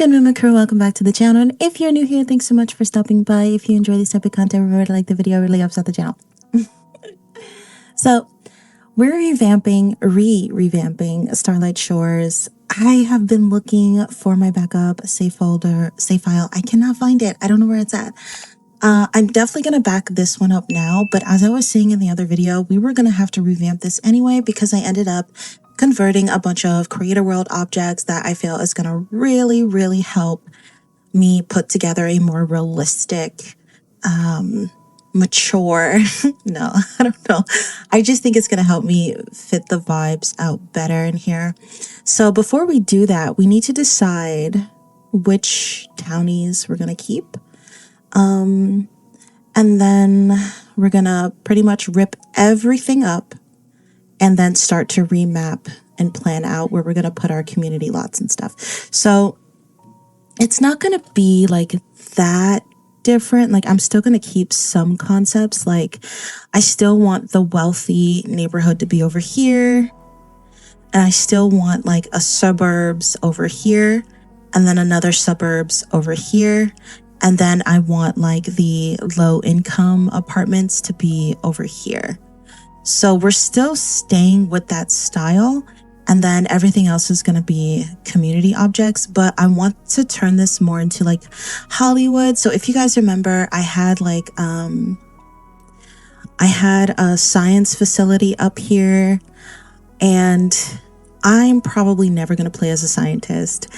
good, MooMoo crew? Welcome back to the channel. And if you're new here, thanks so much for stopping by. If you enjoy this type of content, remember to like the video. It really helps out the channel. So we're revamping Starlight Shores. I have been looking for my backup save file. I cannot find it. I don't know where it's at. I'm definitely going to back this one up now, but as I was saying in the other video, we were going to have to revamp this anyway because I ended up converting a bunch of Creator World objects that I feel is going to really help me put together a more realistic, mature, no, I don't know. I just think it's going to help me fit the vibes out better in here. So before we do that, we need to decide which townies we're going to keep. And then we're going to pretty much rip everything up and then start to remap and plan out where we're going to put our community lots and stuff. So it's not going to be like that different. Like I'm still going to keep some concepts. Like I still want the wealthy neighborhood to be over here. And I still want like a suburbs over here and then another suburbs over here. And then I want like the low income apartments to be over here. So we're still staying with that style. And then everything else is going to be community objects. But I want to turn this more into like Hollywood. So if you guys remember, I had like, I had a science facility up here. And I'm probably never going to play as a scientist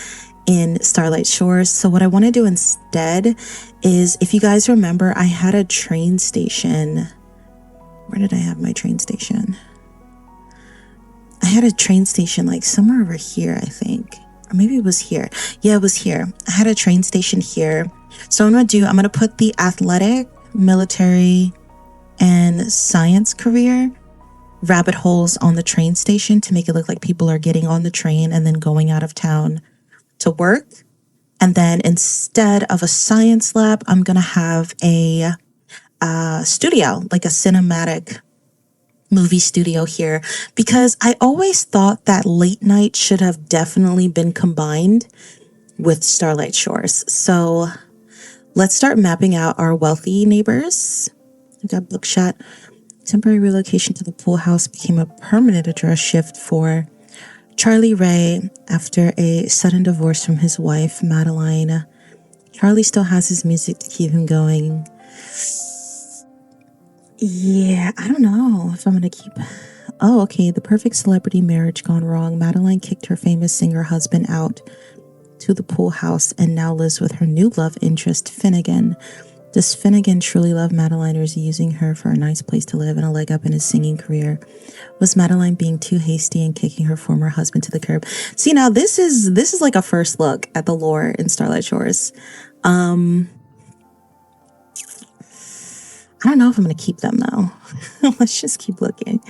in Starlight Shores. So what I want to do instead is, if you guys remember, I had a train station. Where did I have my train station? I had a train station like somewhere over here, I think. Or maybe it was here. Yeah, it was here. I had a train station here. So I'm going to put the athletic, military, and science career rabbit holes on the train station to make it look like people are getting on the train and then going out of town to work. And then instead of a science lab, I'm going to have a studio, like a cinematic movie studio here, because I always thought that late night should have definitely been combined with Starlight Shores. So let's start mapping out our wealthy neighbors. We've got Bookshot. Temporary relocation to the pool house became a permanent address shift for Charlie Ray after a sudden divorce from his wife, Madeline. Charlie still has his music to keep him going. Yeah, I don't know if I'm going to keep... Oh, okay. The perfect celebrity marriage gone wrong. Madeline kicked her famous singer husband out to the pool house and now lives with her new love interest, Finnegan. Does Finnegan truly love Madeline, or is he using her for a nice place to live and a leg up in his singing career? Was Madeline being too hasty and kicking her former husband to the curb? See, now this is like a first look at the lore in Starlight Shores. I don't know if I'm going to keep them, though. Let's just keep looking.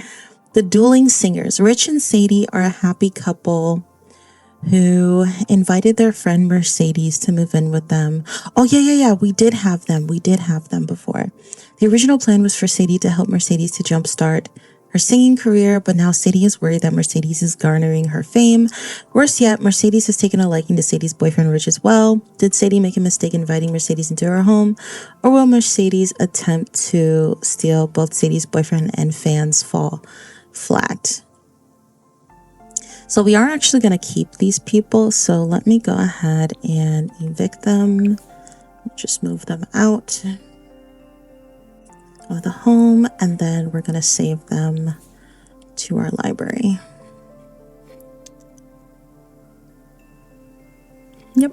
The Dueling Singers. Rich and Sadie are a happy couple who invited their friend Mercedes to move in with them. Oh, yeah. We did have them. We did have them before. The original plan was for Sadie to help Mercedes to jumpstart her singing career, but now Sadie is worried that Mercedes is garnering her fame. Worse yet, Mercedes has taken a liking to Sadie's boyfriend, Rich, as well. Did Sadie make a mistake inviting Mercedes into her home, or will Mercedes attempt to steal both Sadie's boyfriend and fans fall flat? So we are actually going to keep these people, so let me go ahead and evict them. Just move them out of the home, and then we're going to save them to our library. Yep.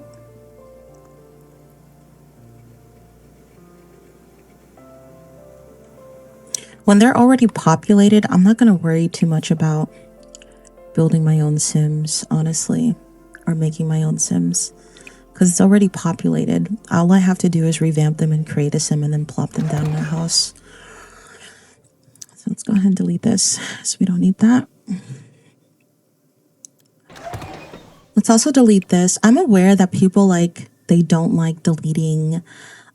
When they're already populated, I'm not going to worry too much about building my own Sims, honestly, or making my own Sims, because it's already populated. All I have to do is revamp them and create a Sim and then plop them down in their house. So let's go ahead and delete this, so we don't need that. Let's also delete this. I'm aware that people they don't like deleting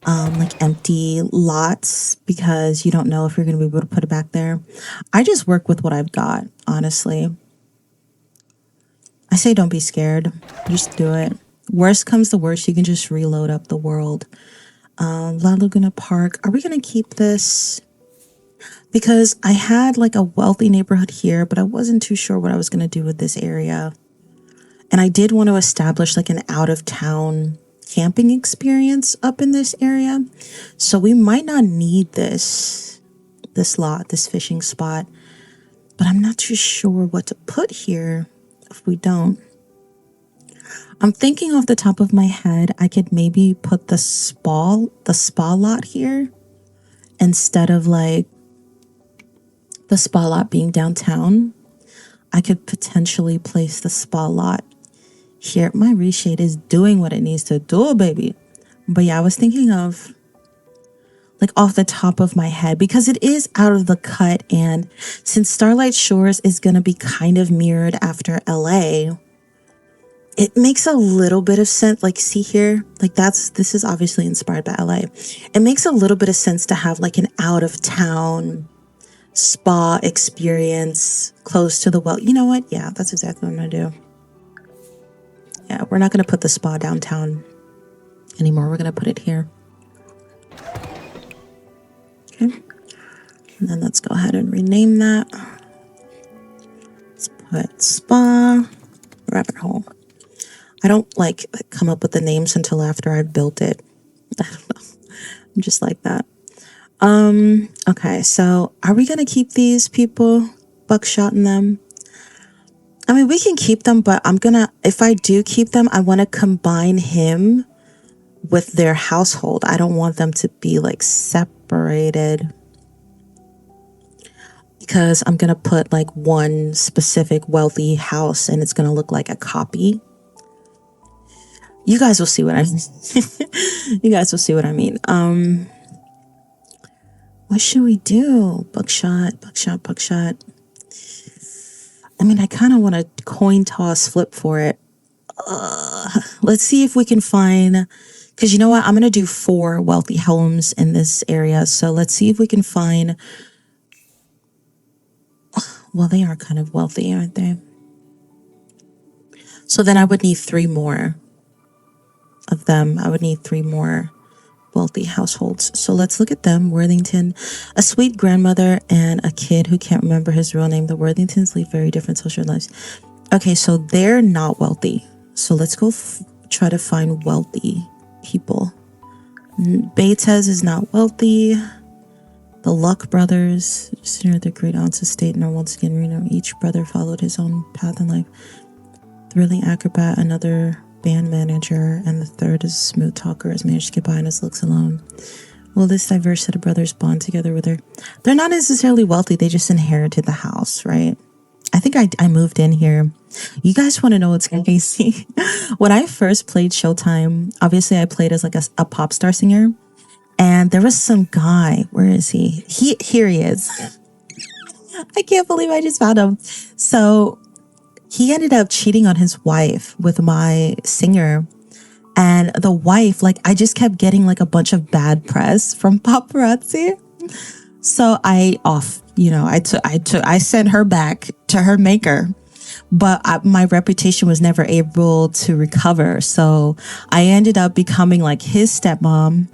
like empty lots because you don't know if you're going to be able to put it back there. I just work with what I've got, honestly. I say don't be scared. Just do it. Worst comes to worst, you can just reload up the world. La Laguna Park. Are we going to keep this? Because I had like a wealthy neighborhood here, but I wasn't too sure what I was going to do with this area. And I did want to establish like an out of town camping experience up in this area. So we might not need this lot, this fishing spot, but I'm not too sure what to put here if we don't. I'm thinking off the top of my head, I could maybe put the spa lot here instead of like the spa lot being downtown. I could potentially place the spa lot here. My reshade is doing what it needs to do, baby. But yeah, I was thinking of like off the top of my head because it is out of the cut. And since Starlight Shores is going to be kind of mirrored after LA, it makes a little bit of sense. Like, see here, like this is obviously inspired by LA. It makes a little bit of sense to have like an out of town spa experience close to the well. You know what? Yeah, that's exactly what I'm gonna do. Yeah, we're not gonna put the spa downtown anymore. We're gonna put it here. Okay. And then let's go ahead and rename that. Let's put spa rabbit hole. I don't like come up with the names until after I've built it. I don't know. I'm just like that. Okay, so are we gonna keep these people, Buckshot and them? I mean, we can keep them, but if I do keep them, I want to combine him with their household. I don't want them to be like separated because I'm gonna put like one specific wealthy house and it's gonna look like a copy. You guys will see what I mean. You guys will see what I mean. What should we do? Buckshot. I mean, I kind of want a coin toss flip for it. Let's see if we can find, because you know what? I'm going to do 4 wealthy homes in this area. So let's see if we can find, well, they are kind of wealthy, aren't they? So then I would need 3 more of them. I would need 3 more wealthy households. So let's look at them. Worthington, a sweet grandmother and a kid who can't remember his real name. The Worthingtons lead very different social lives. Okay, so they're not wealthy. So let's go try to find wealthy people. 𝐒𝐿𝐷 is not wealthy. The Luck brothers, just near their great aunt's estate, and are once again renowned. Each brother followed his own path in life. Thrilling acrobat, another band manager, and the third is a smooth talker, has managed to get by on his looks alone. Will this diverse set of brothers bond together with her? They're not necessarily wealthy, they just inherited the house, right? I think I moved in here. You guys want to know what's crazy? When I first played Showtime, obviously I played as like a pop star singer, and there was some guy, where is he? Here he is. I can't believe I just found him. So he ended up cheating on his wife with my singer. And the wife, like, I just kept getting like a bunch of bad press from paparazzi. So I sent her back to her maker. But my reputation was never able to recover. So I ended up becoming like his stepmom.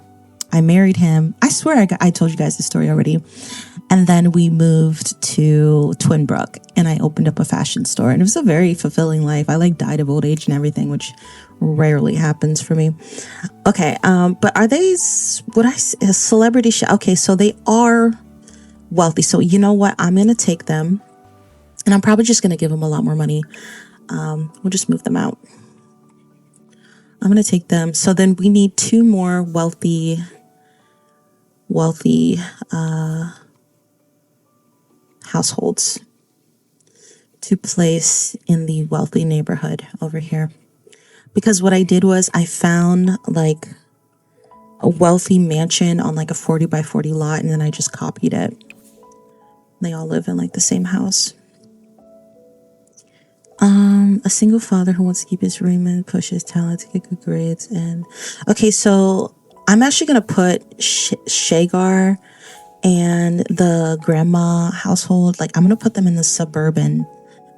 I married him. I swear I told you guys the story already. And then we moved to Twinbrook and I opened up a fashion store. And it was a very fulfilling life. I like died of old age and everything, which rarely happens for me. Okay, but are they, a celebrity show? Okay, so they are wealthy. So you know what? I'm going to take them and I'm probably just going to give them a lot more money. We'll just move them out. I'm going to take them. So then we need 2 more wealthy households to place in the wealthy neighborhood over here. Because what I did was I found like a wealthy mansion on like a 40 by 40 lot, and then I just copied it. They all live in like the same house. A single father who wants to keep his raiment, push his talent to get good grades. And okay, so I'm actually going to put Shagar and the grandma household, like I'm going to put them in the suburban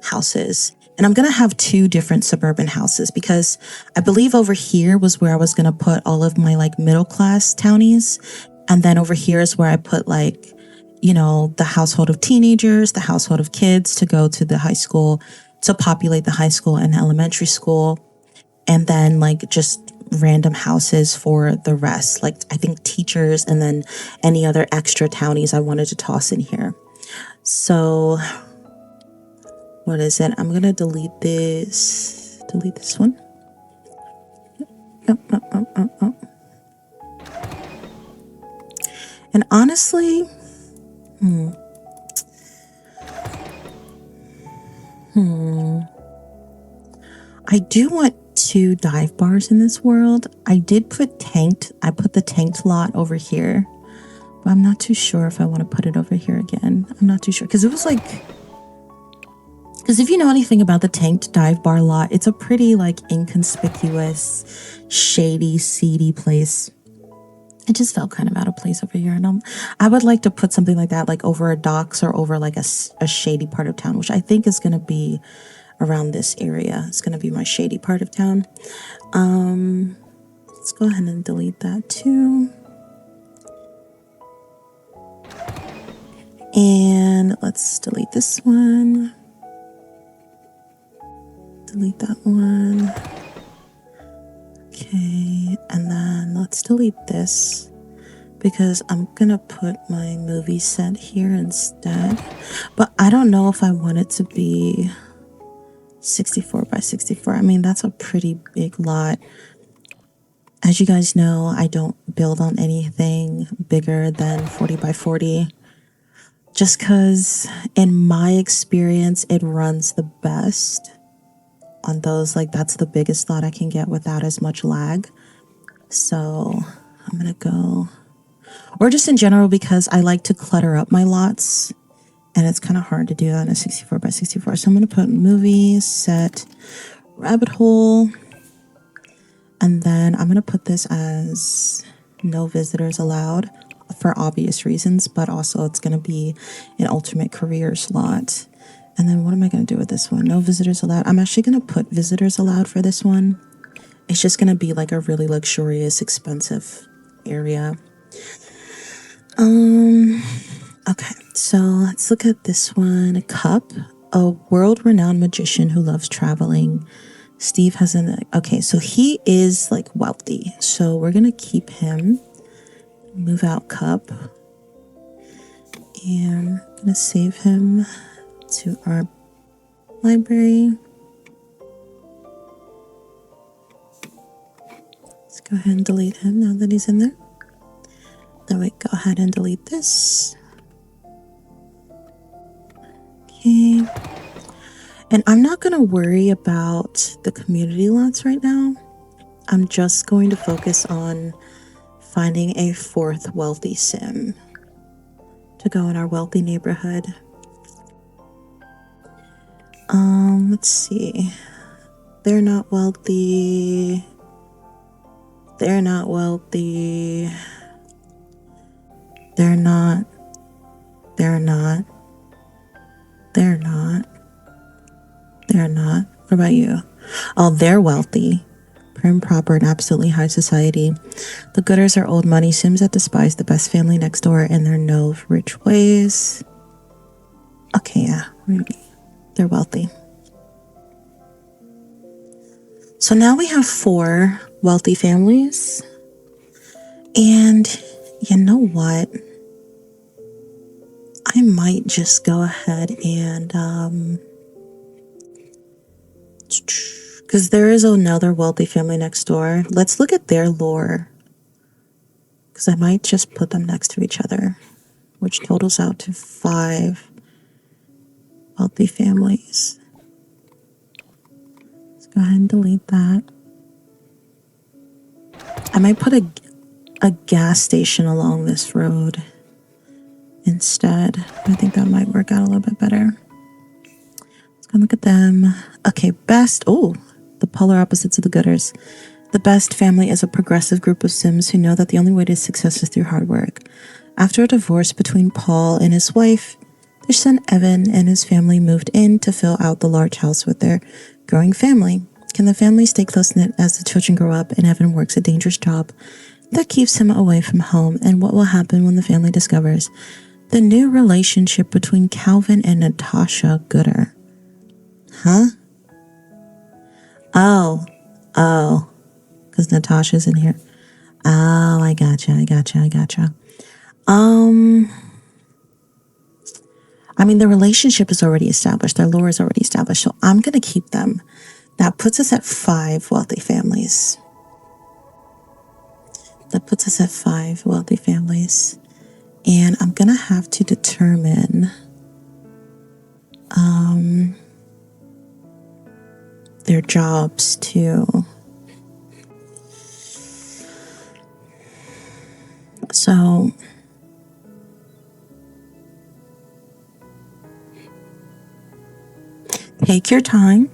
houses. And I'm going to have two different suburban houses because I believe over here was where I was going to put all of my like middle class townies. And then over here is where I put like, you know, the household of teenagers, the household of kids to go to the high school, to populate the high school and elementary school. And then like just random houses for the rest. Like I think teachers and then any other extra townies I wanted to toss in here. So what is it? I'm going to delete this. Delete this one. And honestly, I do want 2 dive bars in this world. I did put tanked. I put the tanked lot over here. But I'm not too sure if I want to put it over here again. I'm not too sure. Because it was like... Because if you know anything about the tanked dive bar lot, it's a pretty like inconspicuous, shady, seedy place. It just felt kind of out of place over here. And I would like to put something like that like over a docks or over like a shady part of town, which I think is going to be around this area. It's going to be my shady part of town. Let's go ahead and delete that too. And let's delete this one. Delete that one. Okay, and then let's delete this because I'm gonna put my movie set here instead. But I don't know if I want it to be 64 by 64. I mean, that's a pretty big lot. As you guys know, I don't build on anything bigger than 40 by 40. Just because in my experience, it runs the best on those. Like that's the biggest lot I can get without as much lag. So I'm gonna go, or just in general, because I like to clutter up my lots and it's kind of hard to do that in a 64 by 64. So I'm gonna put movie set rabbit hole, and then I'm gonna put this as no visitors allowed for obvious reasons, but also it's gonna be an ultimate career slot. And then what am I going to do with this one? No visitors allowed. I'm actually going to put visitors allowed for this one. It's just going to be like a really luxurious, expensive area. Okay, so let's look at this one. A cup, a world-renowned magician who loves traveling. Steve has okay, so he is like wealthy. So we're going to keep him. Move out cup. And I'm going to save him to our library. Let's go ahead and delete him now that he's in there. Then we go ahead and delete this. Okay. And I'm not going to worry about the community lots right now. I'm just going to focus on finding a 4th wealthy sim to go in our wealthy neighborhood. Let's see. They're not wealthy. They're not wealthy. They're not. They're not. They're not. They're not. What about you? Oh, they're wealthy. Prim, proper, and absolutely high society. The Gooders are old money sims that despise the best family next door and their no rich ways. Okay, yeah. They're wealthy. So now we have 4 wealthy families. And you know what? I might just go ahead and, because there is another wealthy family next door. Let's look at their lore. Because I might just put them next to each other, which totals out to 5 wealthy families. Let's go ahead and delete that. I might put a gas station along this road instead. I think that might work out a little bit better. Let's go look at them. Okay, best. Oh, the polar opposites of the Gooders. The best family is a progressive group of Sims who know that the only way to success is through hard work. After a divorce between Paul and his wife, Their son Evan and his family moved in to fill out the large house with their growing family. Can the family stay close-knit as the children grow up and Evan works a dangerous job that keeps him away from home? And what will happen when the family discovers the new relationship between Calvin and Natasha Gooder? Huh? Oh, because Natasha's in here. Oh, I gotcha. I mean, the relationship is already established. Their lore is already established. So I'm going to keep them. That puts us at 5 wealthy families. And I'm going to have to determine their jobs too. So take your time.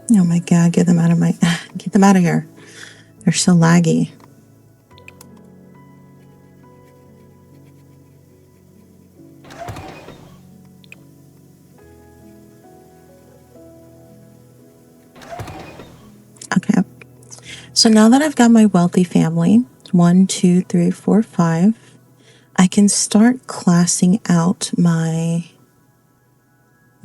Oh my God, get them out of here. They're so laggy. Okay. So now that I've got my wealthy family, 1, 2, 3, 4, 5, I can start classing out my,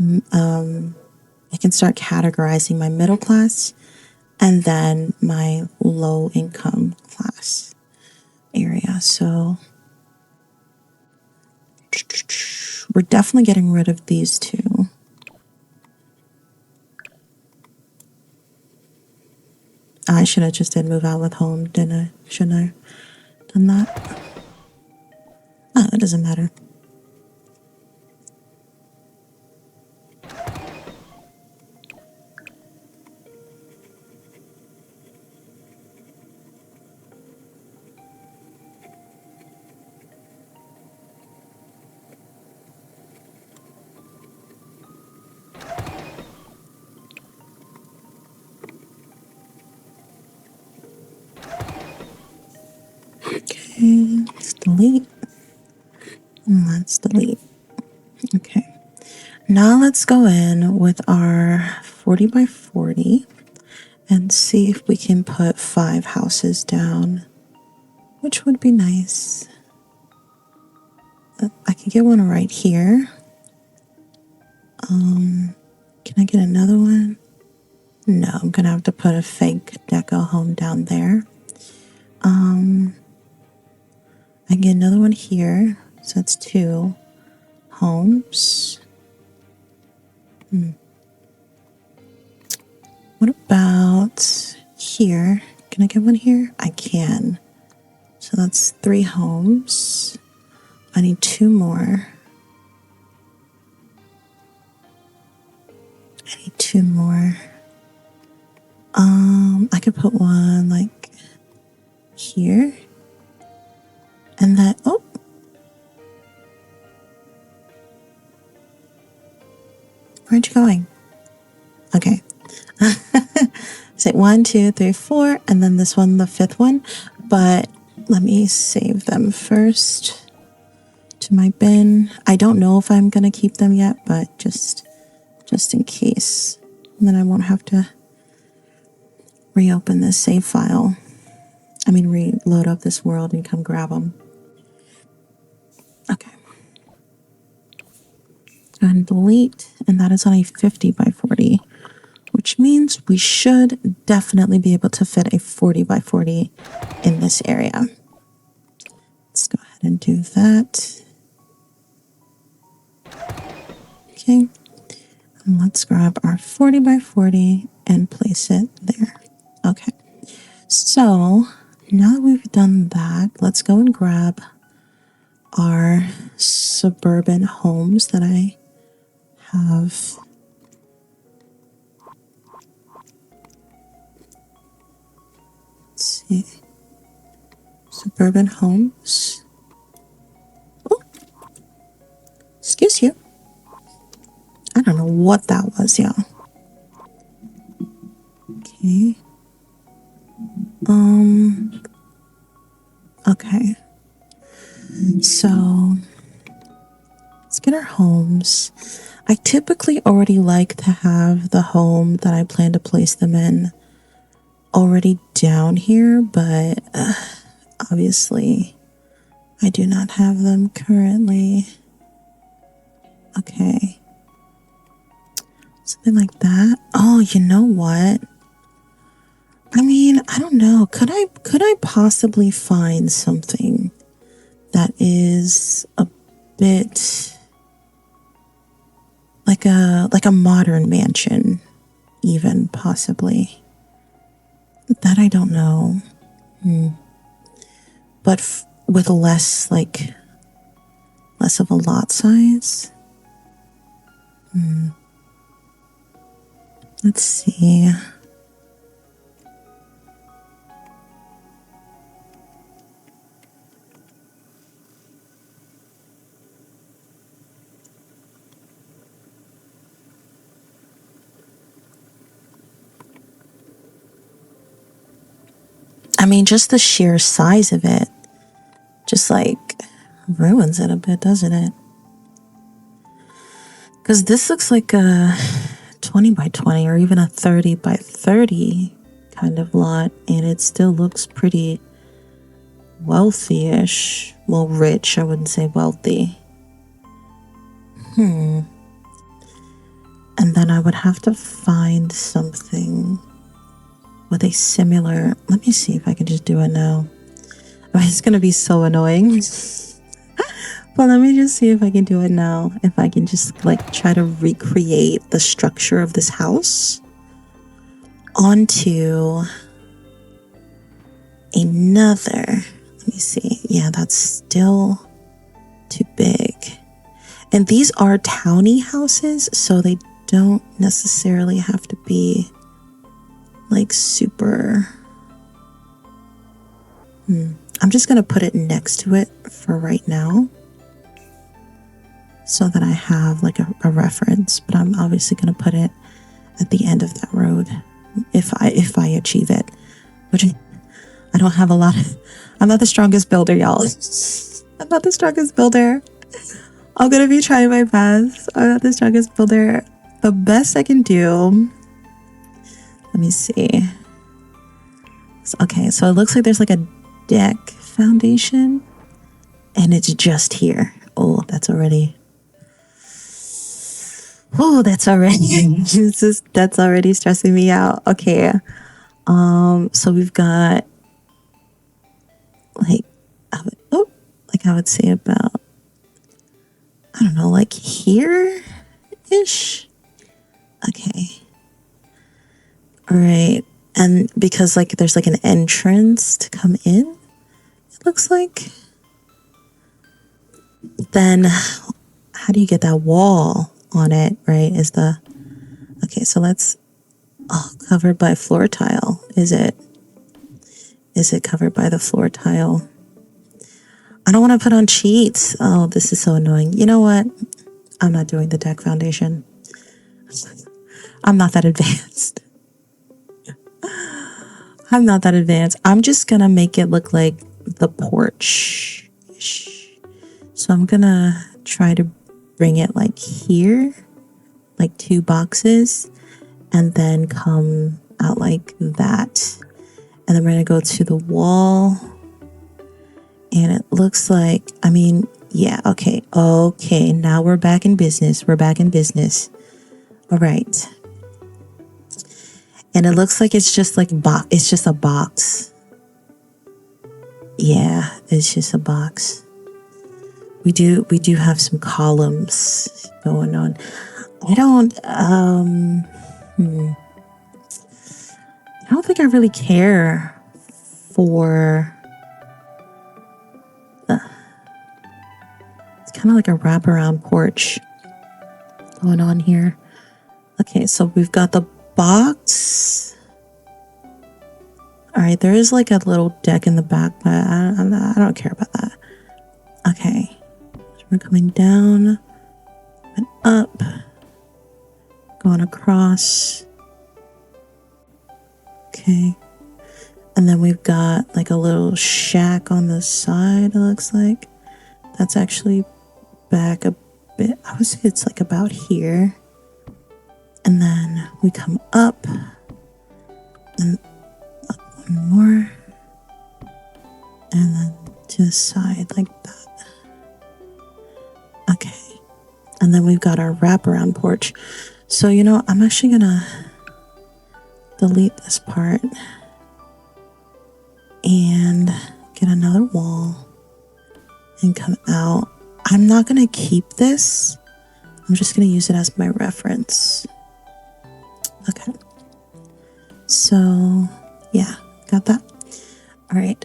I can start categorizing my middle class and then my low income class area. So we're definitely getting rid of these two. I should have just did move out with home, didn't I? Shouldn't I have done that? Oh, it doesn't matter. Okay, let's delete. And let's delete. Okay. Now let's go in with our 40 by 40 and see if we can put 5 houses down, which would be nice. I can get one right here. Can I get another one? No, I'm gonna have to put a fake deco home down there. I can get another one here, so that's 2 homes. What about here? Can I get one here? I can. So that's 3 homes. I need 2 more. I could put one like here. And that, oh. Where'd you going? Okay. Say 1, 2, 3, 4, and then this one, the 5th one. But let me save them first to my bin. I don't know if I'm gonna keep them yet, but just in case. And then I won't have to reopen this save file. Reload up this world and come grab them. Okay. Go ahead and delete, and that is on a 50 by 40, which means we should definitely be able to fit a 40 by 40 in this area. Let's go ahead and do that. Okay. And let's grab our 40 by 40 and place it there. Okay. So now that we've done that, let's go and grab our suburban homes that I have. Let's see. Suburban homes. Oh, excuse you. I don't know what that was, y'all. Okay. So let's get our homes. I typically already like to have the home that I plan to place them in already down here, but obviously I do not have them currently. Okay. Something like that. Oh, you know what? I mean, I don't know. Could I possibly find something that is a bit like a modern mansion, even possibly? That I don't know. But with less of a lot size. Let's see. I mean, just the sheer size of it just like ruins it a bit, doesn't it? Because this looks like a 20 by 20 or even a 30 by 30 kind of lot, and it still looks pretty wealthy-ish. Well, rich, I wouldn't say wealthy. And then I would have to find something with a similar, let me see if I can just do it now. I mean, it's going to be so annoying. But let me just see if I can do it now. If I can just like try to recreate the structure of this house onto another. Let me see. Yeah, that's still too big. And these are towny houses, so they don't necessarily have to be like super. I'm just going to put it next to it for right now so that I have like a reference, but I'm obviously going to put it at the end of that road if I achieve it, which I don't have a lot of. I'm not the strongest builder, y'all. I'm not the strongest builder. I'm going to be trying my best. I'm not the strongest builder. The best I can do. Let me see. Okay, so it looks like there's like a deck foundation and it's just here. Oh, that's already. Oh, that's already. That's already stressing me out. Okay. So we've got like I would say about, I don't know, like here-ish. Okay. All right. And because like there's like an entrance to come in, it looks like, then how do you get that wall on it, right? Okay, so let's, covered by floor tile. Is it covered by the floor tile? I don't want to put on cheats. Oh, this is so annoying. You know what? I'm not doing the deck foundation. I'm not that advanced. I'm not that advanced. I'm just going to make it look like the porch. So I'm going to try to bring it like here, like 2 boxes, and then come out like that. And then we're going to go to the wall. And it looks like, I mean, yeah, okay. Okay, now we're back in business. We're back in business. All right. And it looks like it's just like it's just a box. Yeah, it's just a box. We do have some columns going on. I don't think I really care for it's kind of like a wraparound porch going on here. Okay, so we've got the box. All right, there is like a little deck in the back, but I don't care about that. Okay, so we're coming down and up, going across. Okay, And then we've got like a little shack on the side, it looks like. That's actually back a bit. I would say it's like about here. And then we come up and up one more. And then to the side like that. Okay. And then we've got our wraparound porch. So, you know, I'm actually gonna delete this part and get another wall and come out. I'm not gonna keep this. I'm just gonna use it as my reference. Okay. So yeah, got that. All right.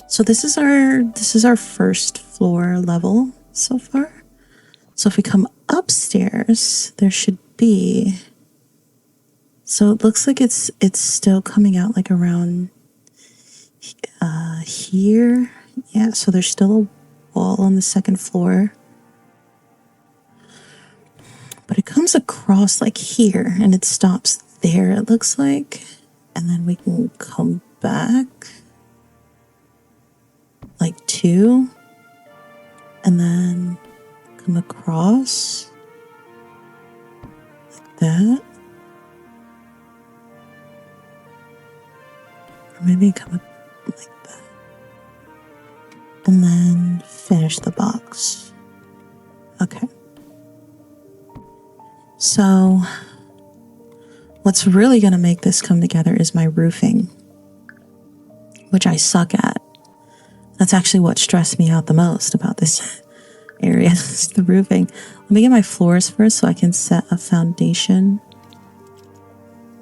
So this is our first floor level so far. So if we come upstairs, there should be. So it looks like it's still coming out like around here. Yeah, so there's still a wall on the second floor. But it comes across like here and it stops there, it looks like. And then we can come back like 2 and then come across like that. Or maybe come up like that. And then finish the box. Okay. So what's really going to make this come together is my roofing, which I suck at. That's actually what stressed me out the most about this area, is the roofing. Let me get my floors first so I can set a foundation.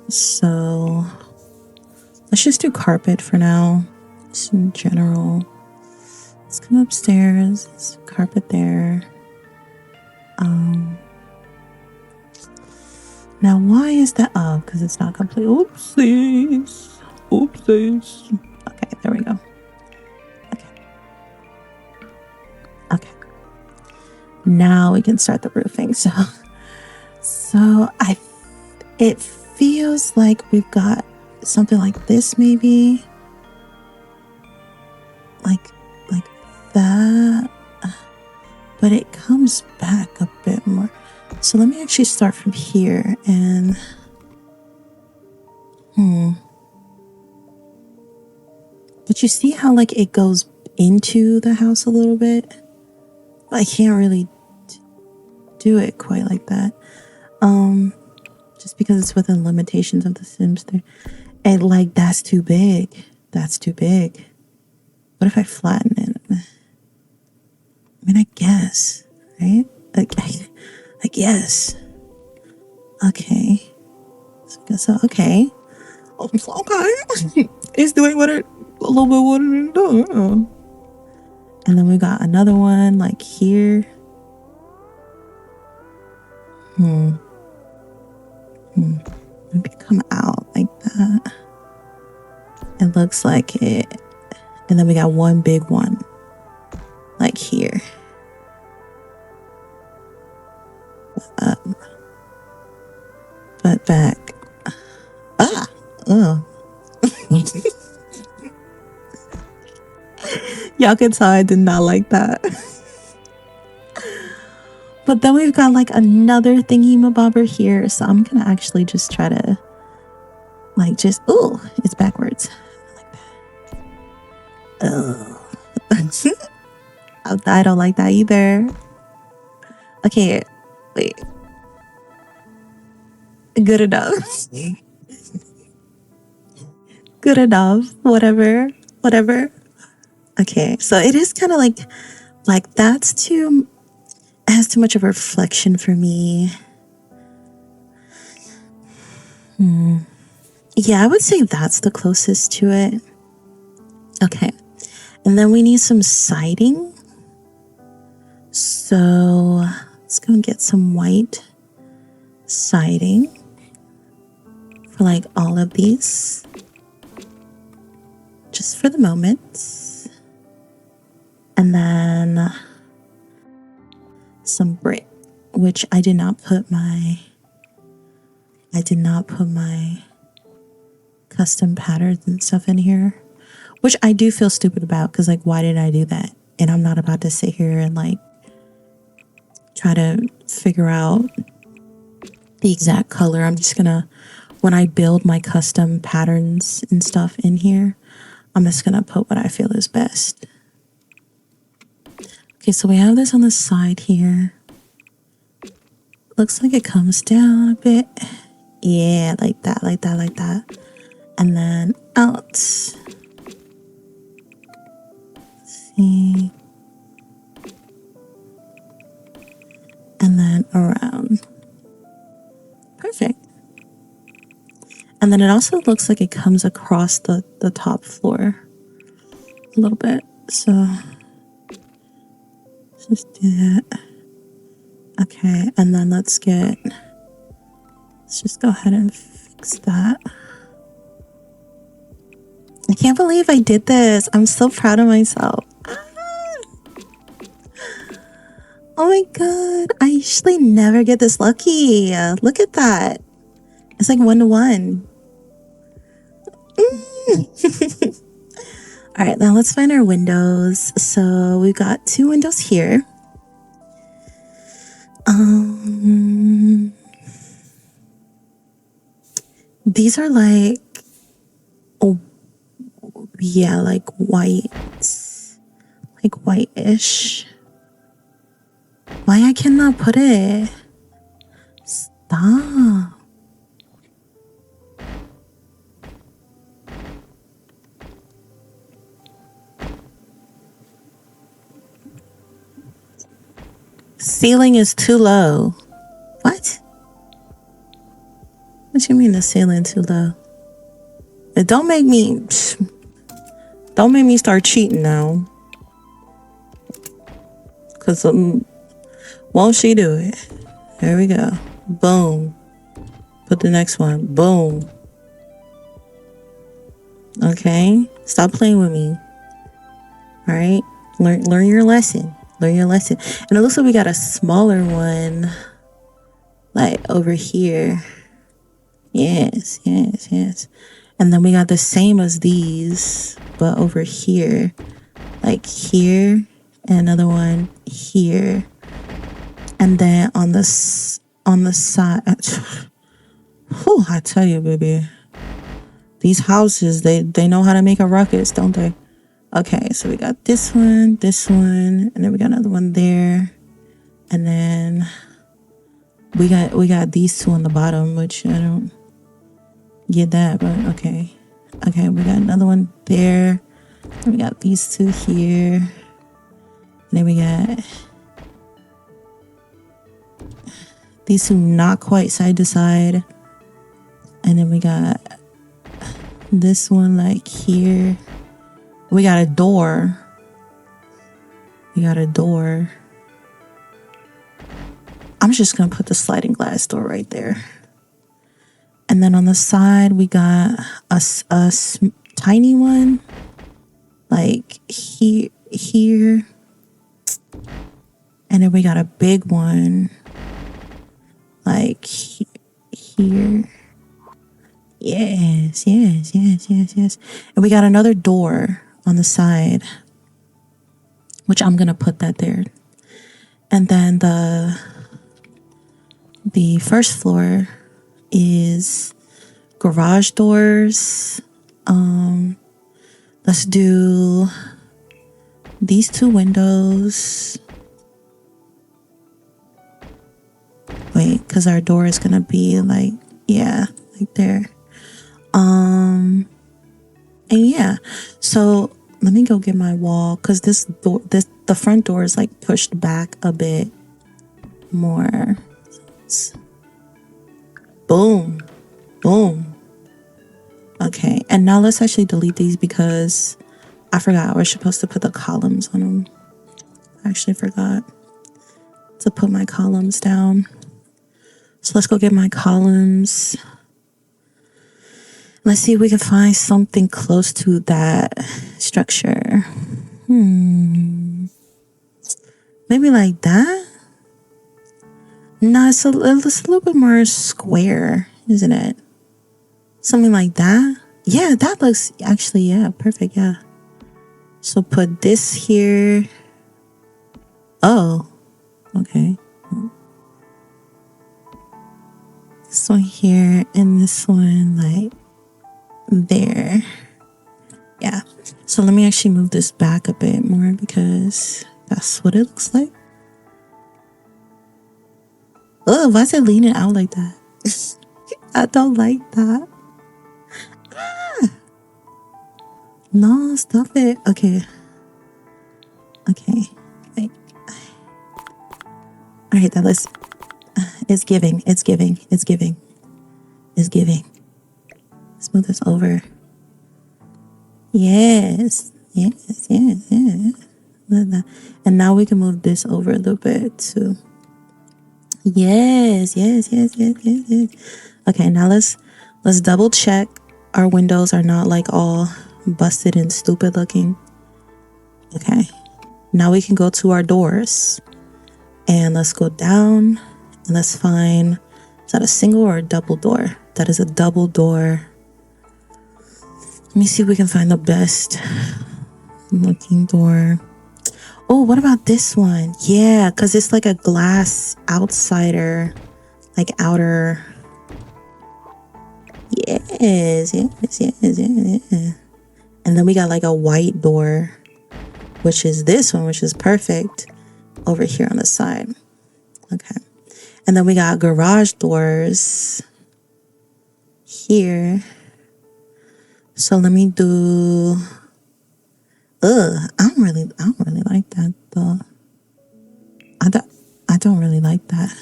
So let's just do carpet for now, just in general. Let's come upstairs, let's do carpet there. Now why is that? Oh, because it's not complete. Oopsies. Oopsies. Okay, there we go. Okay. Now we can start the roofing. So it feels like we've got something like this, maybe like that, but it comes back a bit more. So let me actually start from here and but you see how like it goes into the house a little bit? I can't really do it quite like that. Just because it's within limitations of the Sims there. And like that's too big. That's too big. What if I flatten it? I mean, I guess, right? Like, I guess. Okay. So okay. Okay. It's doing what it a little bit what it does. And then we got another one like here. Maybe come out like that. It looks like it. And then we got one big one like here. Up. But back. Y'all can tell I did not like that. But then we've got like another thingy-mabobber here. So I'm gonna actually just try to like just, ooh, it's backwards. Like that. I don't like that either. Okay, wait. Good enough. Good enough. Whatever. Okay, so it is kind of like that's too, it has too much of a reflection for me. Yeah, I would say that's the closest to it. Okay, and then we need some siding. So let's go and get some white siding for like all of these, just for the moment. And then some brick, which I did not put my custom patterns and stuff in here, which I do feel stupid about because, like, why did I do that? And I'm not about to sit here and, like, try to figure out the exact color. I'm just gonna, when I build my custom patterns and stuff in here, I'm just gonna put what I feel is best. Okay, so we have this on the side here. Looks like it comes down a bit. Yeah, like that, like that, like that. And then out. Let's see. And then around. Perfect. And then it also looks like it comes across the top floor a little bit. So let's just do that. Okay, and then let's just go ahead and fix that. I can't believe I did this. I'm so proud of myself. Oh my god, I usually never get this lucky. Look at that. It's like 1 to 1. All right, now let's find our windows. So we've got 2 windows here. These are like, oh yeah, like white, like whitish. Why I cannot put it? Stop. Ceiling is too low. What? What you mean the ceiling too low? Don't make me start cheating now. Cause won't she do it? There we go. Boom. Put the next one. Boom. Okay. Stop playing with me. All right. Learn your lesson. Learn your lesson. And it looks like we got a smaller one, like over here. Yes, yes, yes. And then we got the same as these, but over here, like here, and another one here. And then on the side, whew, I tell you, baby, these houses, they know how to make a ruckus, don't they? Okay, so we got this one, and then we got another one there, and then we got these 2 on the bottom, which I don't get that, but okay. Okay, we got another one there, and we got these 2 here, and then we got these 2 not quite side to side, and then we got this one like here. We got a door. We got a door. I'm just going to put the sliding glass door right there. And then on the side, we got a tiny one. Like here. And then we got a big one. Like here. Yes, yes, yes, yes, yes. And we got another door on the side, which I'm gonna put that there. And then the first floor is garage doors. Let's do these 2 windows. Wait, because our door is gonna be like, yeah, like there. And yeah, so let me go get my wall, because the front door is like pushed back a bit more. Boom, boom. Okay, and now let's actually delete these because I forgot we're supposed to put the columns on them. I actually forgot to put my columns down. So let's go get my columns. Let's see if we can find something close to that structure. Maybe like that? No, it's a little bit more square, isn't it? Something like that? Yeah, that looks actually, yeah, perfect. Yeah. So put this here. Oh, okay. This one here and this one like there. Yeah. So let me actually move this back a bit more because that's what it looks like. Oh, why is it leaning out like that? I don't like that. Ah! No, stop it. Okay. Okay. Right. All right, that looks. It's giving. It's giving. It's giving. It's giving. Let's move this over. Yes. Yes. Yes. Yes. And now we can move this over a little bit too. Yes. Yes. Yes. Yes. Yes. Yes. Okay. Now let's double check our windows are not like all busted and stupid looking. Okay. Now we can go to our doors and let's go down and let's find, is that a single or a double door? That is a double door. Let me see if we can find the best looking door. Oh, what about this one? Yeah, because it's like a glass outsider, like outer. Yes, yes, yes, yes. And then we got like a white door, which is this one, which is perfect over here on the side. Okay. And then we got garage doors here. So let me do, I don't really like that though. I don't really like that.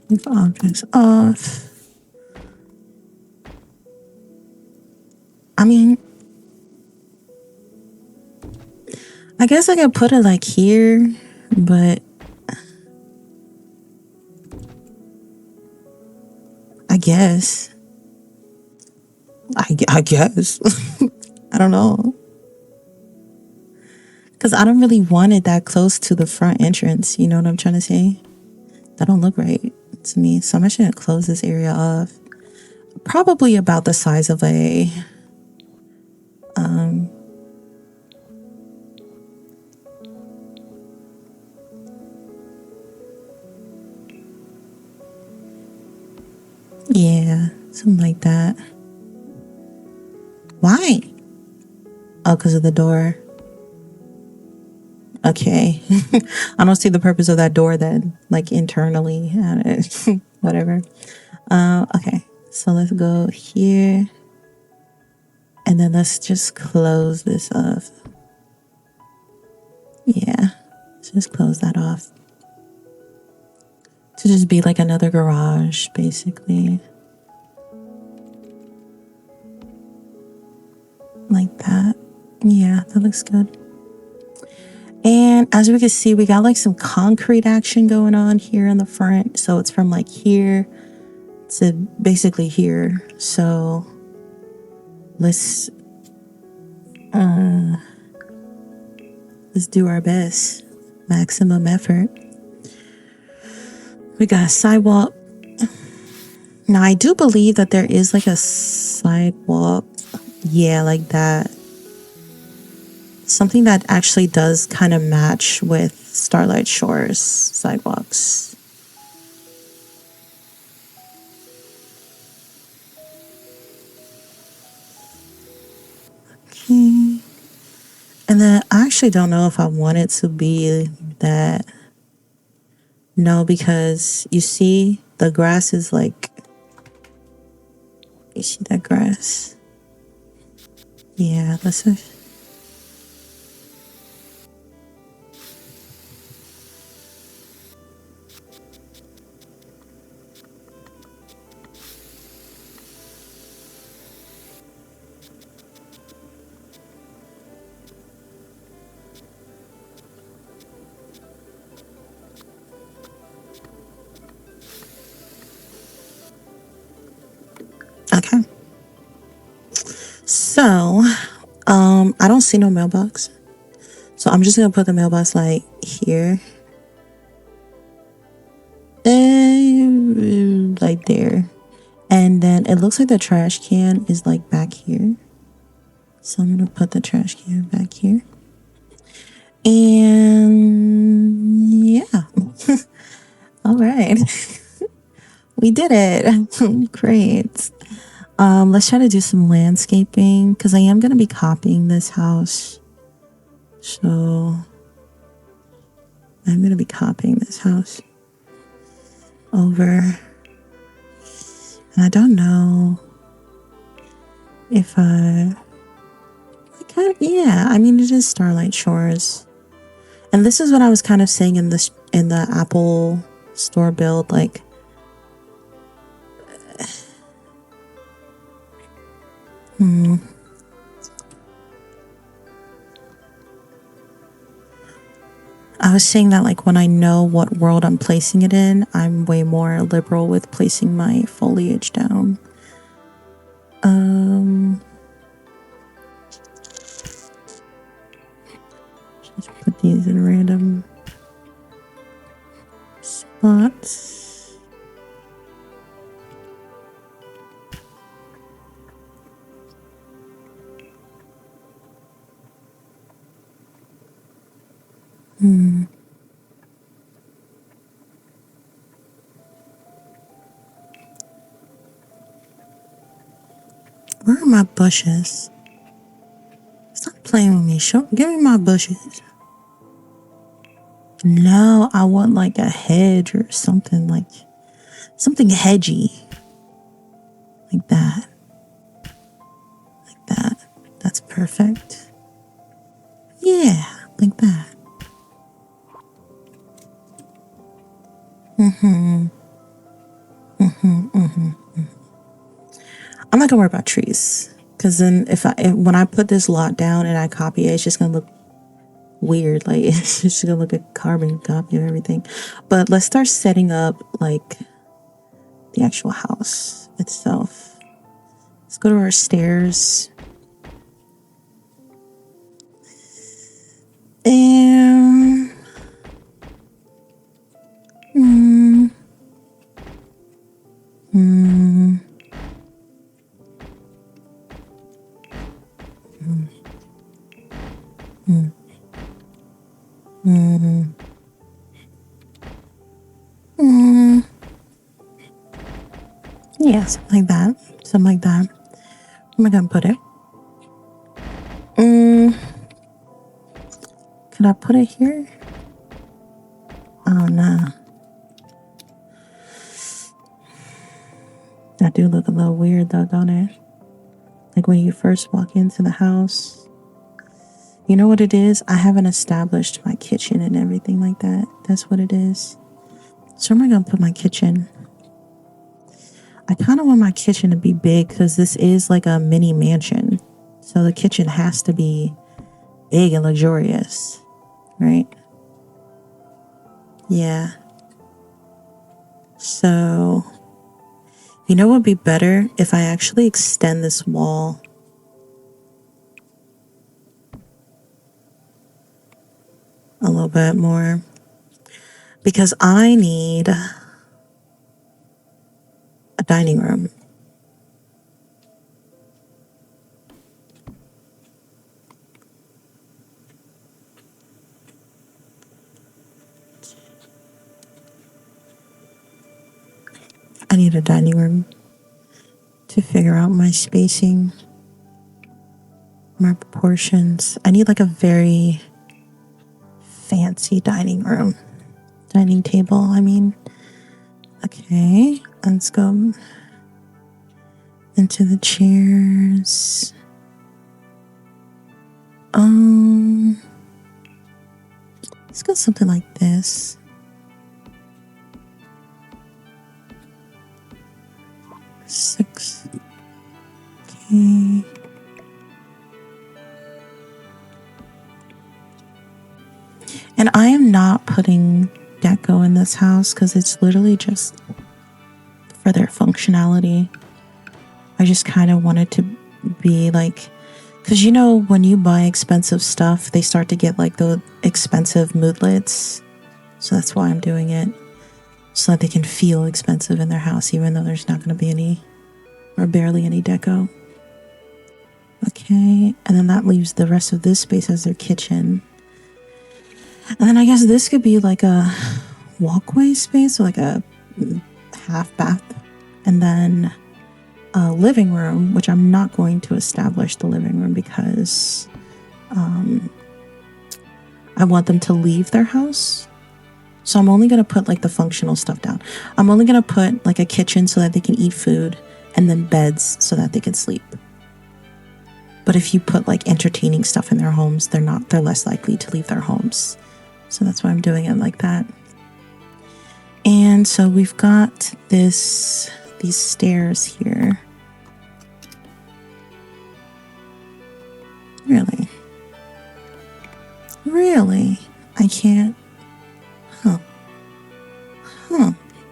Leave objects off. I mean, I guess I could put it like here, but I guess. I guess. I don't know. Because I don't really want it that close to the front entrance. You know what I'm trying to say? That don't look right to me. So I'm actually going to close this area off. Probably about the size of a... yeah, something like that. Why? Oh, because of the door. Okay. I don't see the purpose of that door then, like internally. Whatever. Okay, so let's go here. And then let's just close this off. Yeah, let's just close that off. To just be like another garage, basically. Like that. Yeah, that looks good. And as we can see, we got like some concrete action going on here in the front. So it's from like here to basically here. So let's do our best. Maximum effort. We got a sidewalk. Now I do believe that there is like a sidewalk. Yeah, like that. Something that actually does kind of match with Starlight Shores sidewalks. Okay. And then I actually don't know if I want it to be that. No, because you see the grass is like, you see that grass? Yeah, let's see. Okay. So, I don't see no mailbox. So I'm just gonna put the mailbox like here. And like there. And then it looks like the trash can is like back here. So I'm going to put the trash can back here. And yeah. All right. We did it. Great. Let's try to do some landscaping because I am going to be copying this house. So I'm going to be copying this house over. And I don't know if yeah, I mean, it is Starlight Shores. And this is what I was kind of saying in the Apple Store build, like, I was saying that, like, when I know what world I'm placing it in, I'm way more liberal with placing my foliage down. Just put these in random spots. Where are my bushes? Stop playing with me. Give me my bushes. No, I want like a hedge or something, like something hedgy. Like that. Like that. That's perfect. Yeah, like that. I'm not gonna worry about trees, because then when I put this lot down and I copy it, it's just gonna look weird. Like, it's just gonna look a carbon copy of everything. But let's start setting up like the actual house itself. Let's go to our stairs. And yeah, something like that. Something like that. Where am I gonna put it? Could I put it here? Oh no. That do look a little weird though, don't it? Like when you first walk into the house. You know what it is? I haven't established my kitchen and everything like that. That's what it is. So where am I gonna put my kitchen? I kind of want my kitchen to be big because this is like a mini mansion. So the kitchen has to be big and luxurious, right? Yeah. So, you know what would be better? If I actually extend this wall a little bit more. Because I need a dining room. I need a dining room to figure out my spacing, my proportions. I need like a very fancy dining table, I mean. Okay, let's go into the chairs. Let's go something like this. Six. Okay. And I am not putting deco in this house because it's literally just for their functionality. I just kind of wanted to be like, because you know when you buy expensive stuff, they start to get like the expensive moodlets. So that's why I'm doing it, so that they can feel expensive in their house, even though there's not going to be any or barely any deco. Okay, and then that leaves the rest of this space as their kitchen. And then I guess this could be like a walkway space, so like a half bath. And then a living room, which I'm not going to establish the living room because I want them to leave their house. So I'm only going to put like the functional stuff down. I'm only going to put like a kitchen so that they can eat food, and then beds so that they can sleep. But if you put like entertaining stuff in their homes, they're less likely to leave their homes. So that's why I'm doing it like that. And so we've got these stairs here. Really? Really? I can't.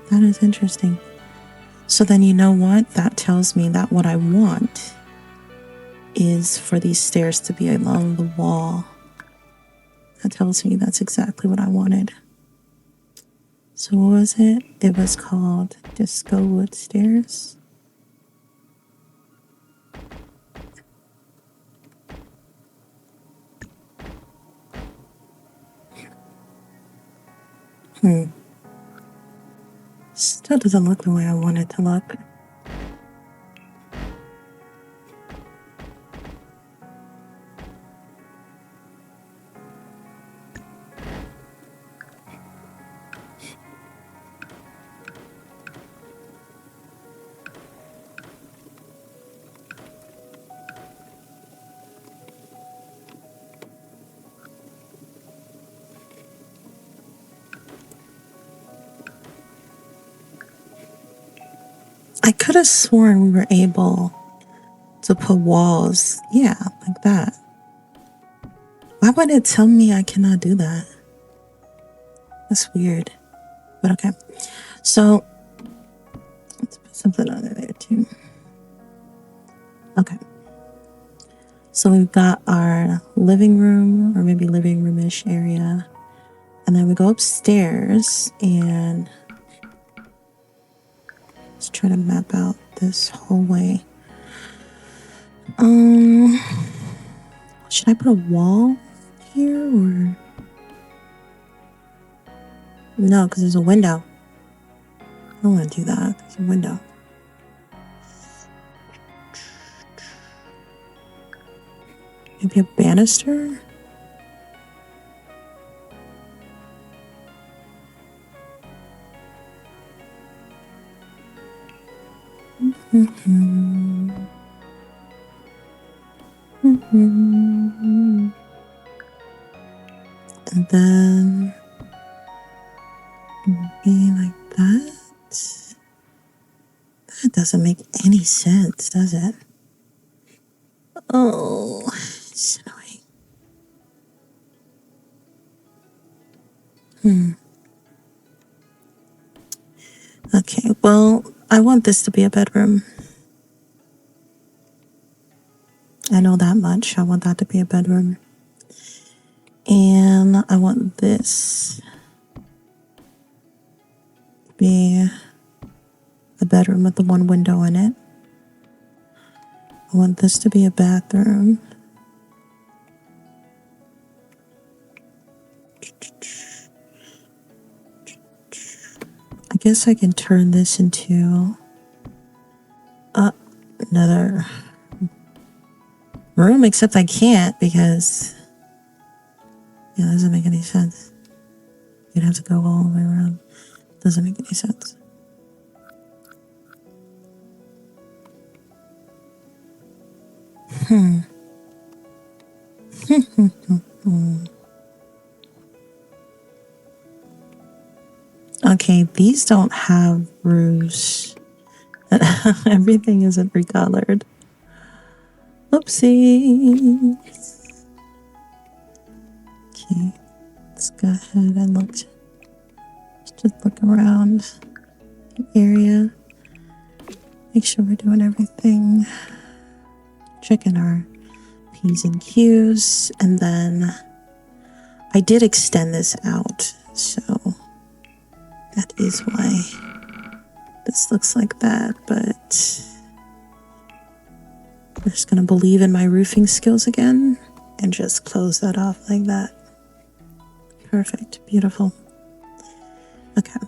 That is interesting. So then you know what? That tells me that what I want is for these stairs to be along the wall. That tells me that's exactly what I wanted. So what was it? It was called Disco Wood Stairs. Still doesn't look the way I want it to look. I could have sworn we were able to put walls, yeah, like that. Why would it tell me I cannot do that? That's weird, but okay. So let's put something under there too. Okay. So we've got our living room, or maybe living room-ish area. And then we go upstairs and let's try to map out this hallway. Should I put a wall here or? No, because there's a window. I don't want to do that. There's a window. Maybe a banister? And then maybe like that. That doesn't make any sense, does it? Oh, it's annoying. Okay, well, I want this to be a bedroom. I know that much. I want that to be a bedroom. And I want this to be a bedroom with the one window in it. I want this to be a bathroom. I guess I can turn this into another room, except I can't because it doesn't make any sense. You'd have to go all the way around. Doesn't make any sense. Okay, these don't have roofs. Everything isn't recolored. Oopsies. Okay, let's go ahead and let's just look around the area. Make sure we're doing everything. Checking our P's and Q's. And then I did extend this out, so that is why this looks like that, but I'm just gonna believe in my roofing skills again and just close that off like that. Perfect, beautiful. Okay.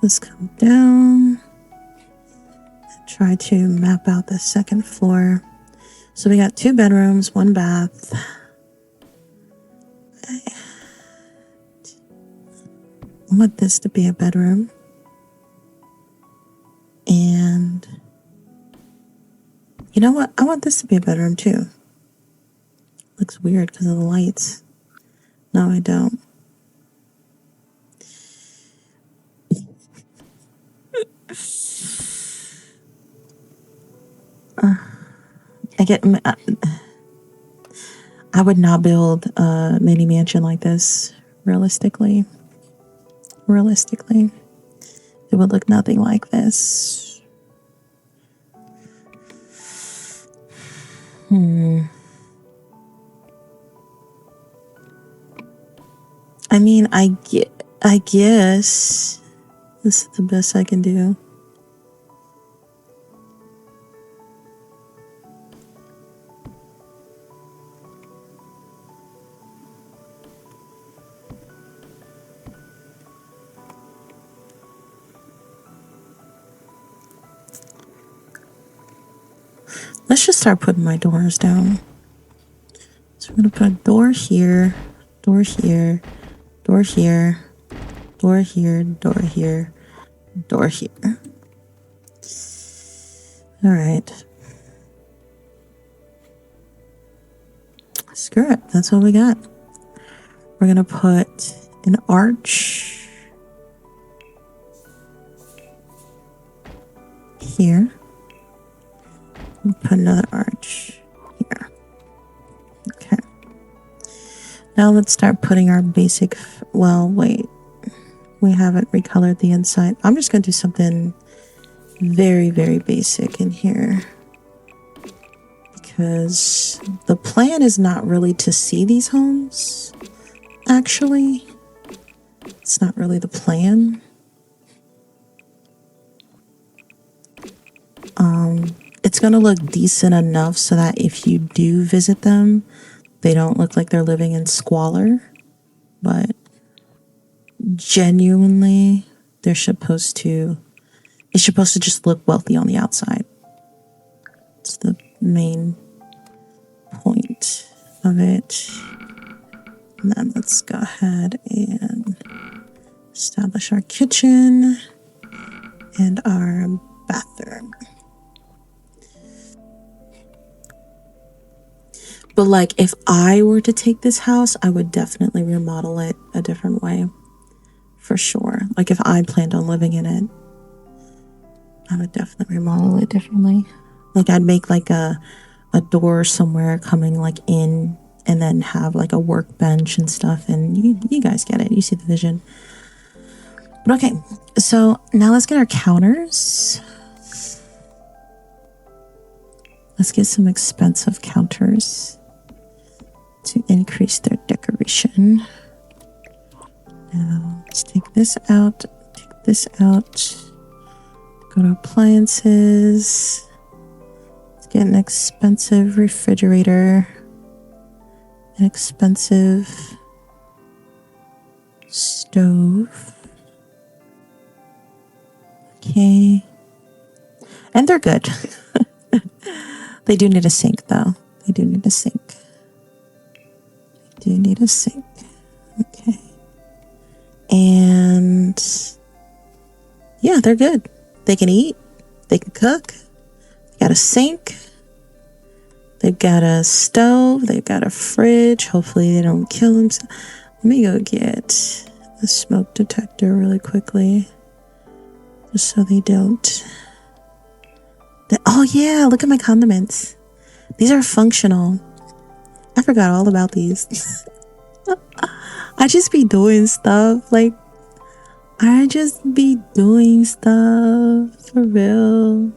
Let's come down and try to map out the second floor. So we got 2 bedrooms, 1 bath. I want this to be a bedroom. And you know what? I want this to be a bedroom too. Looks weird because of the lights. No, I don't. I would not build a mini mansion like this realistically. It would look nothing like this. I mean, I guess this is the best I can do. Let's just start putting my doors down. So we're gonna put a door here, door here, door here, door here, door here, door here. All right. Screw it. That's what we got. We're gonna put an arch here. Put another arch here. Okay. Now let's start putting our basic, well, wait. We haven't recolored the inside. I'm just going to do something very, very basic in here. Because the plan is not really to see these homes, actually. It's not really the plan. It's going to look decent enough so that if you do visit them, they don't look like they're living in squalor. But genuinely, it's supposed to just look wealthy on the outside. It's the main point of it. And then let's go ahead and establish our kitchen and our bathroom. But like, if I were to take this house, I would definitely remodel it a different way. For sure. Like, if I planned on living in it, I would definitely remodel it differently. Like, I'd make like a door somewhere coming like in, and then have like a workbench and stuff. And you guys get it. You see the vision. But okay, so now let's get our counters. Let's get some expensive counters to increase their decoration. Now, let's take this out, go to appliances. Let's get an expensive refrigerator, an expensive stove. Okay. And they're good. They do need a sink, though. They do need a sink. Okay. And yeah, they're good. They can eat. They can cook. They got a sink. They've got a stove. They've got a fridge. Hopefully they don't kill themselves. Let me go get the smoke detector really quickly. Just so they don't. Oh yeah, look at my condiments. These are functional. I forgot all about these. I just be doing stuff. Like, I just be doing stuff for real.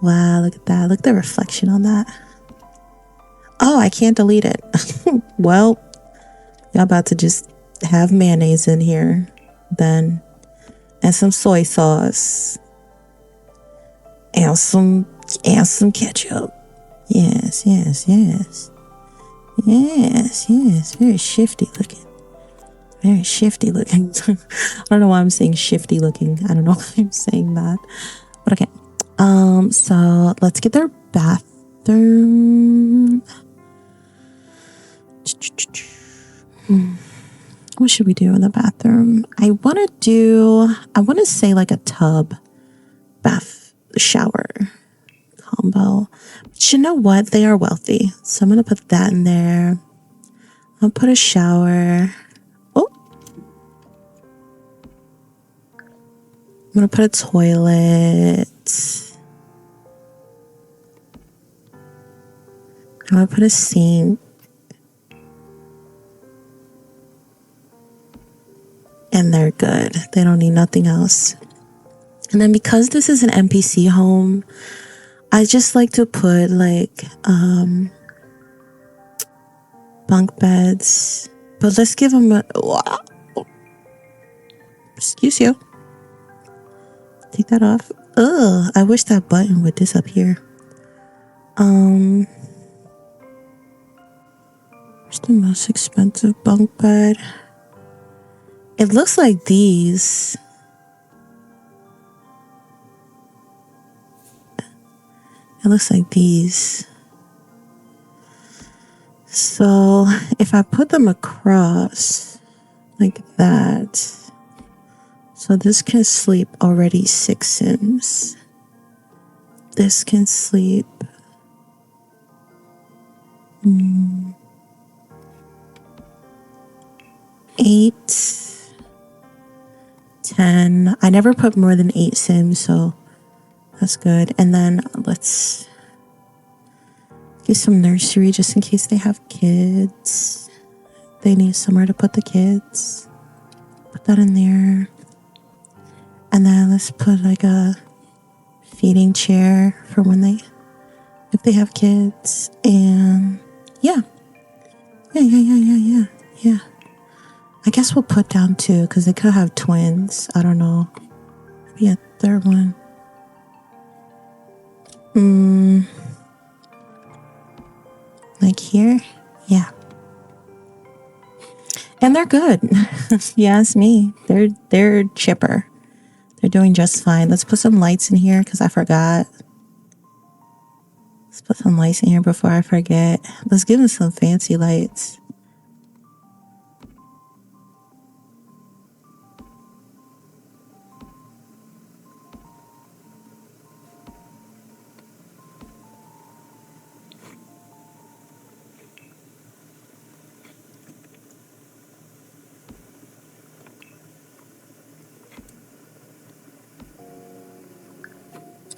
Wow, look at that. Look at the reflection on that. Oh, I can't delete it. Well, y'all about to just have mayonnaise in here then, and some soy sauce. and some ketchup. Yes, yes, yes. Yes, yes. Very shifty looking. Very shifty looking. I don't know why I'm saying shifty looking. I don't know why I'm saying that. But okay. So let's get their bathroom. What should we do in the bathroom? I want to say like a tub bath shower combo. But you know what? They are wealthy. So I'm going to put that in there. I'll put a shower. Oh. I'm going to put a toilet. I'm going to put a sink. And they're good. They don't need nothing else. And then because this is an NPC home, I just like to put like bunk beds. But let's give them a... Excuse you. Take that off. Ugh, I wish that button would disappear. Where's the most expensive bunk bed? It looks like these. It looks like these. So if I put them across like that, so this can sleep already 6 Sims. This can sleep 8, 10. I never put more than 8 Sims, so that's good. And then let's get some nursery just in case they have kids. They need somewhere to put the kids. Put that in there. And then let's put like a feeding chair for if they have kids. And yeah. Yeah. I guess we'll put down 2 because they could have twins. I don't know. Maybe a third one. Like here? Yeah. And they're good. Yeah, it's me. They're chipper. They're doing just fine. Let's put some lights in here because I forgot. Let's put some lights in here before I forget. Let's give them some fancy lights.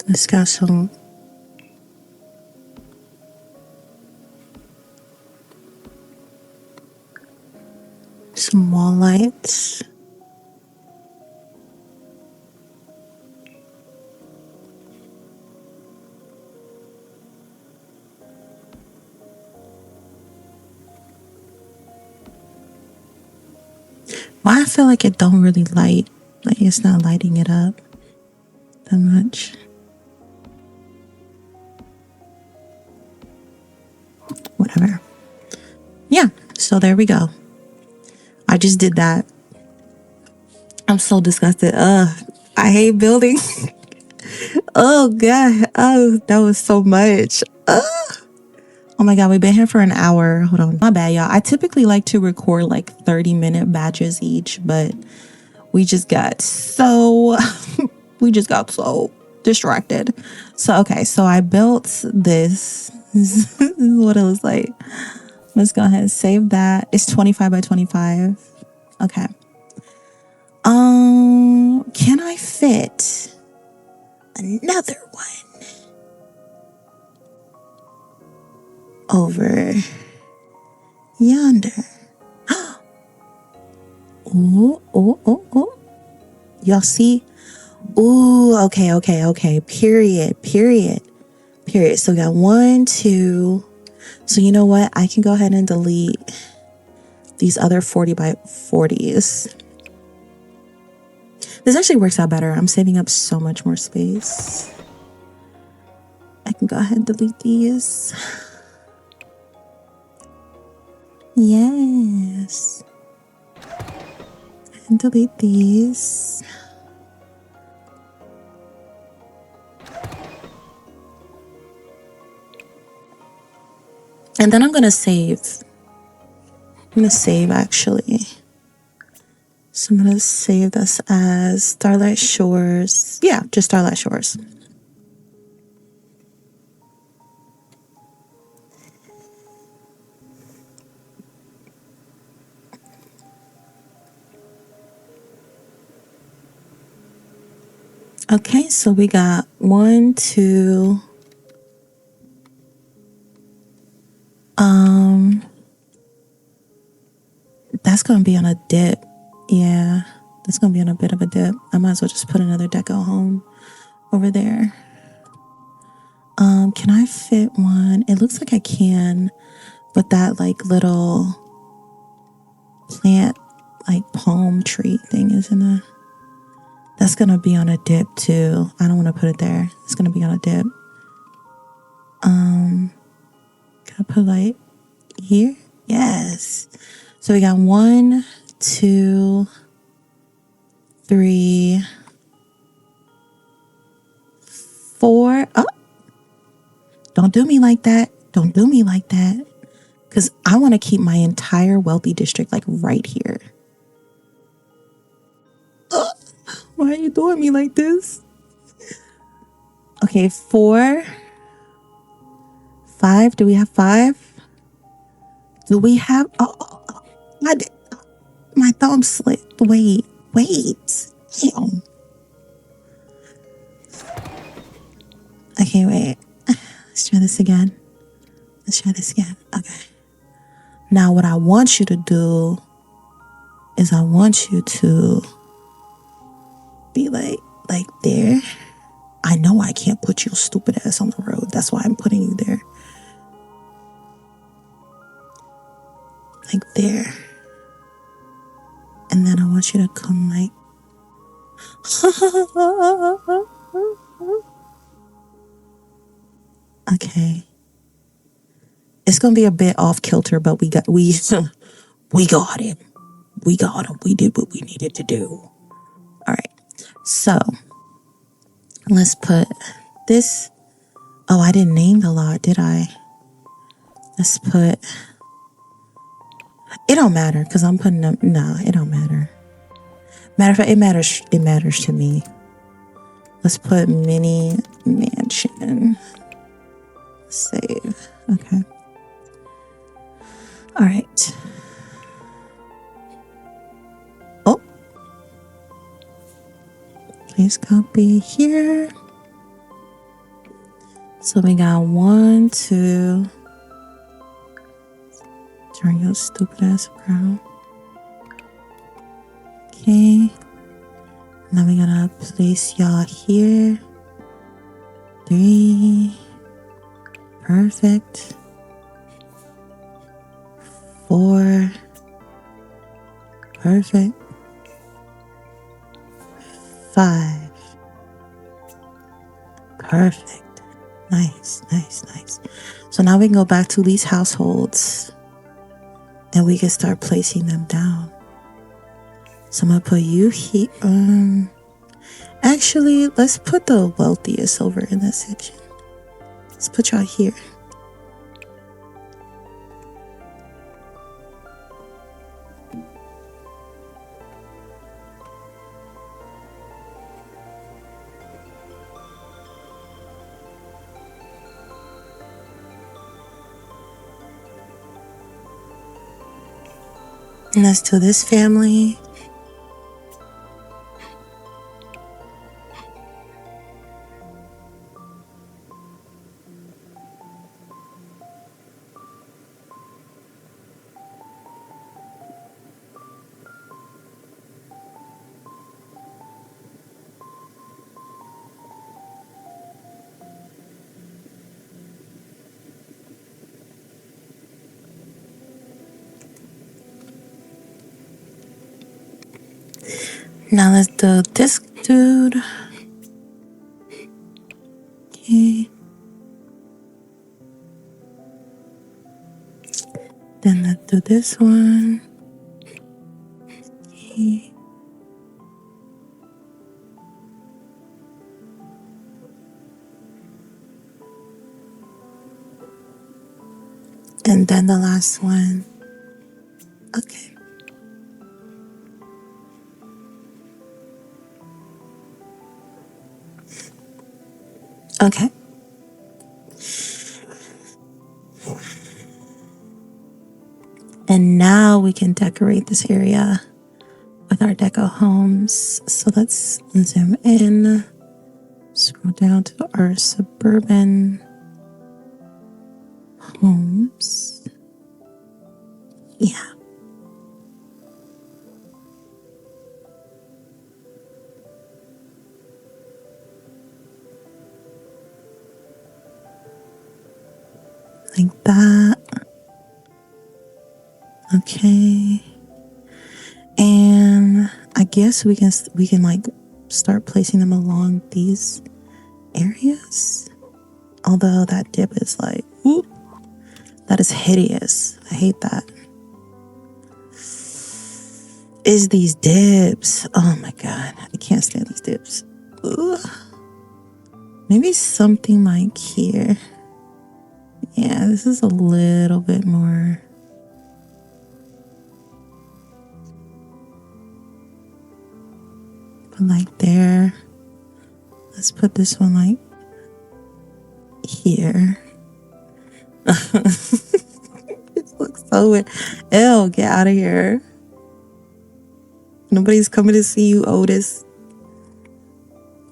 Let's got some wall lights. Why I feel like it don't really light, like it's not lighting it up that much. Whatever. Yeah, so there we go. I just did that. I'm so disgusted. I hate building. Oh god. Oh, that was so much. Oh my god, we've been here for an hour. Hold on. My bad, y'all. I typically like to record like 30-minute batches each, but we just got so distracted. So okay, so I built this. This is what it looks like. Let's go ahead and save that. It's 25 by 25. Okay. Can I fit another one over yonder? Oh. Y'all see? Ooh, okay. Period. So we got 1, 2. So you know what? I can go ahead and delete these other 40 by 40s. This actually works out better. I'm saving up so much more space. I can go ahead and delete these. Yes. And delete these. And then I'm going to save. I'm going to save actually. So I'm going to save this as Starlight Shores. Yeah, just Starlight Shores. Okay, so we got 1, 2. That's going to be on a dip. Yeah, that's going to be on a bit of a dip. I might as well just put another deco home over there. Can I fit one? It looks like I can, but that like little plant, like palm tree thing is in a, that's going to be on a dip too. I don't want to put it there. It's going to be on a dip. Can I put like here? Yes. So we got 1, 2, 3, 4. Oh, don't do me like that. Don't do me like that. Because I want to keep my entire wealthy district like right here. Why are you doing me like this? Okay, 4, 5. Do we have 5? Do we have... Oh, my thumb slipped. Wait. Damn. Okay, wait. Let's try this again. Okay. Now what I want you to do is I want you to be like there. I know I can't put your stupid ass on the road. That's why I'm putting you there. Like there. And then I want you to come like... Okay. It's gonna be a bit off kilter, but we got him. We did what we needed to do. All right. So let's put this. Oh, I didn't name the lot, did I? Let's put... It don't matter because I'm putting them... No, it don't matter. Matter of fact, it matters to me. Let's put mini mansion. Save. Okay. All right. Oh. Please copy here. So we got 1, 2. Turn your stupid ass around. Okay. Now we're gonna place y'all here. 3. Perfect. 4. Perfect. 5. Perfect. Nice. So now we can go back to these households and we can start placing them down. So I'm gonna put you here. Actually, let's put the wealthiest over in this section. Let's put y'all here. And let's do this family. Now let's do this dude. Okay. Then let's do this one. Okay. And then the last one. Okay. Okay. And now we can decorate this area with our deco homes. So let's zoom in, scroll down to our suburban homes. Yeah. Like that. Okay. And I guess we can like start placing them along these areas. Although that dip is like, whoop, that is hideous. I hate that. Is these dips? Oh my god, I can't stand these dips. Ugh. Maybe something like here. Yeah, this is a little bit more. But like there. Let's put this one like here. This looks so weird. Ew, get out of here. Nobody's coming to see you, Otis.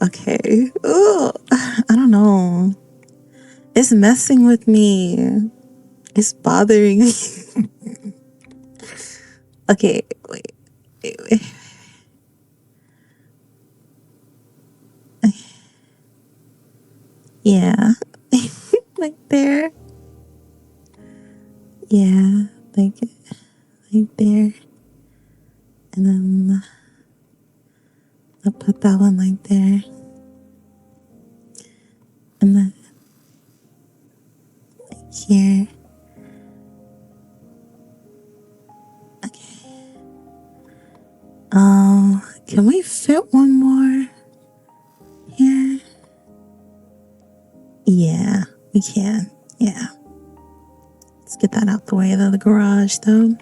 Okay. Ugh, I don't know. It's messing with me. It's bothering me. Okay, wait. Yeah. Like there. Yeah, like there. And then I'll put that one like there. And then like here. Okay. Can we fit one more here? Yeah, we can. Yeah. Let's get that out the way of the garage though.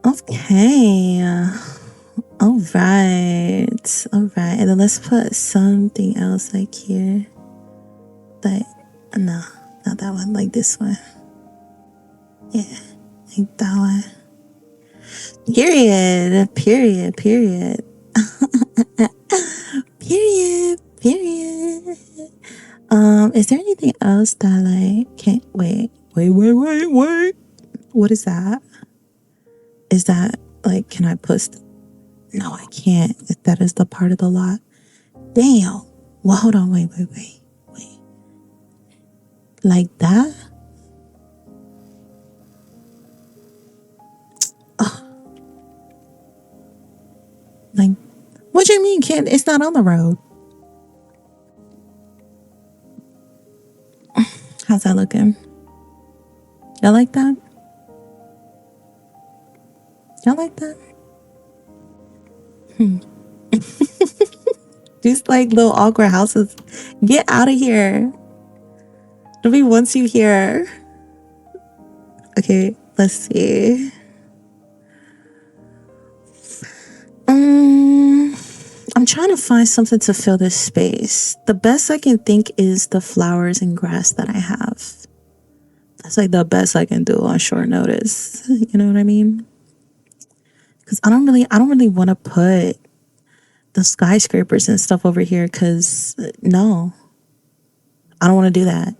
Okay. All right. All right. And then let's put something else like here. Like, no, not that one. Like this one. Yeah. Like that one. Period. Period. Period. Period. Period. Is there anything else that like can't wait? What is that? Is that like, can I post? No, I can't. If that is the part of the lot. Damn. Well, hold on. Wait. Like that? Oh. Like, what do you mean can't? It's not on the road. How's that looking? Y'all like that? Y'all like that? These like little awkward houses. Get out of here. Nobody wants you here. Okay, let's see. I'm trying to find something to fill this space. The best I can think is the flowers and grass that I have. That's like the best I can do on short notice. You know what I mean? Because I don't really want to put the skyscrapers and stuff over here because no, I don't want to do that.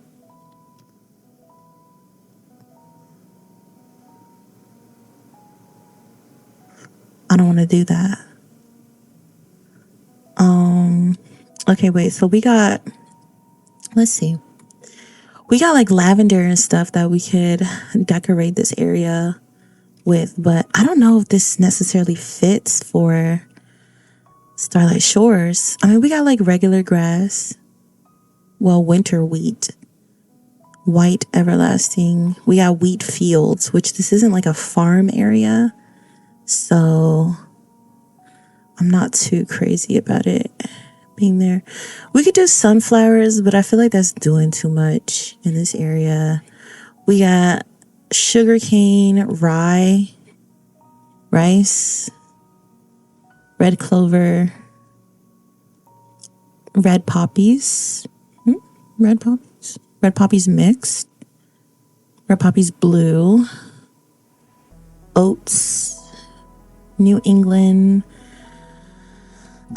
I don't want to do that. Okay, wait, so we got, let's see. We got like lavender and stuff that we could decorate this area with, but I don't know if this necessarily fits for Starlight Shores. I mean, we got like regular grass. Well, winter wheat. white everlasting. We got wheat fields, which this isn't like a farm area. So I'm not too crazy about it being there. We could do sunflowers, but I feel like that's doing too much in this area. We got sugarcane, rye, rice, red clover, red poppies, red poppies mixed, red poppies blue, oats, New England.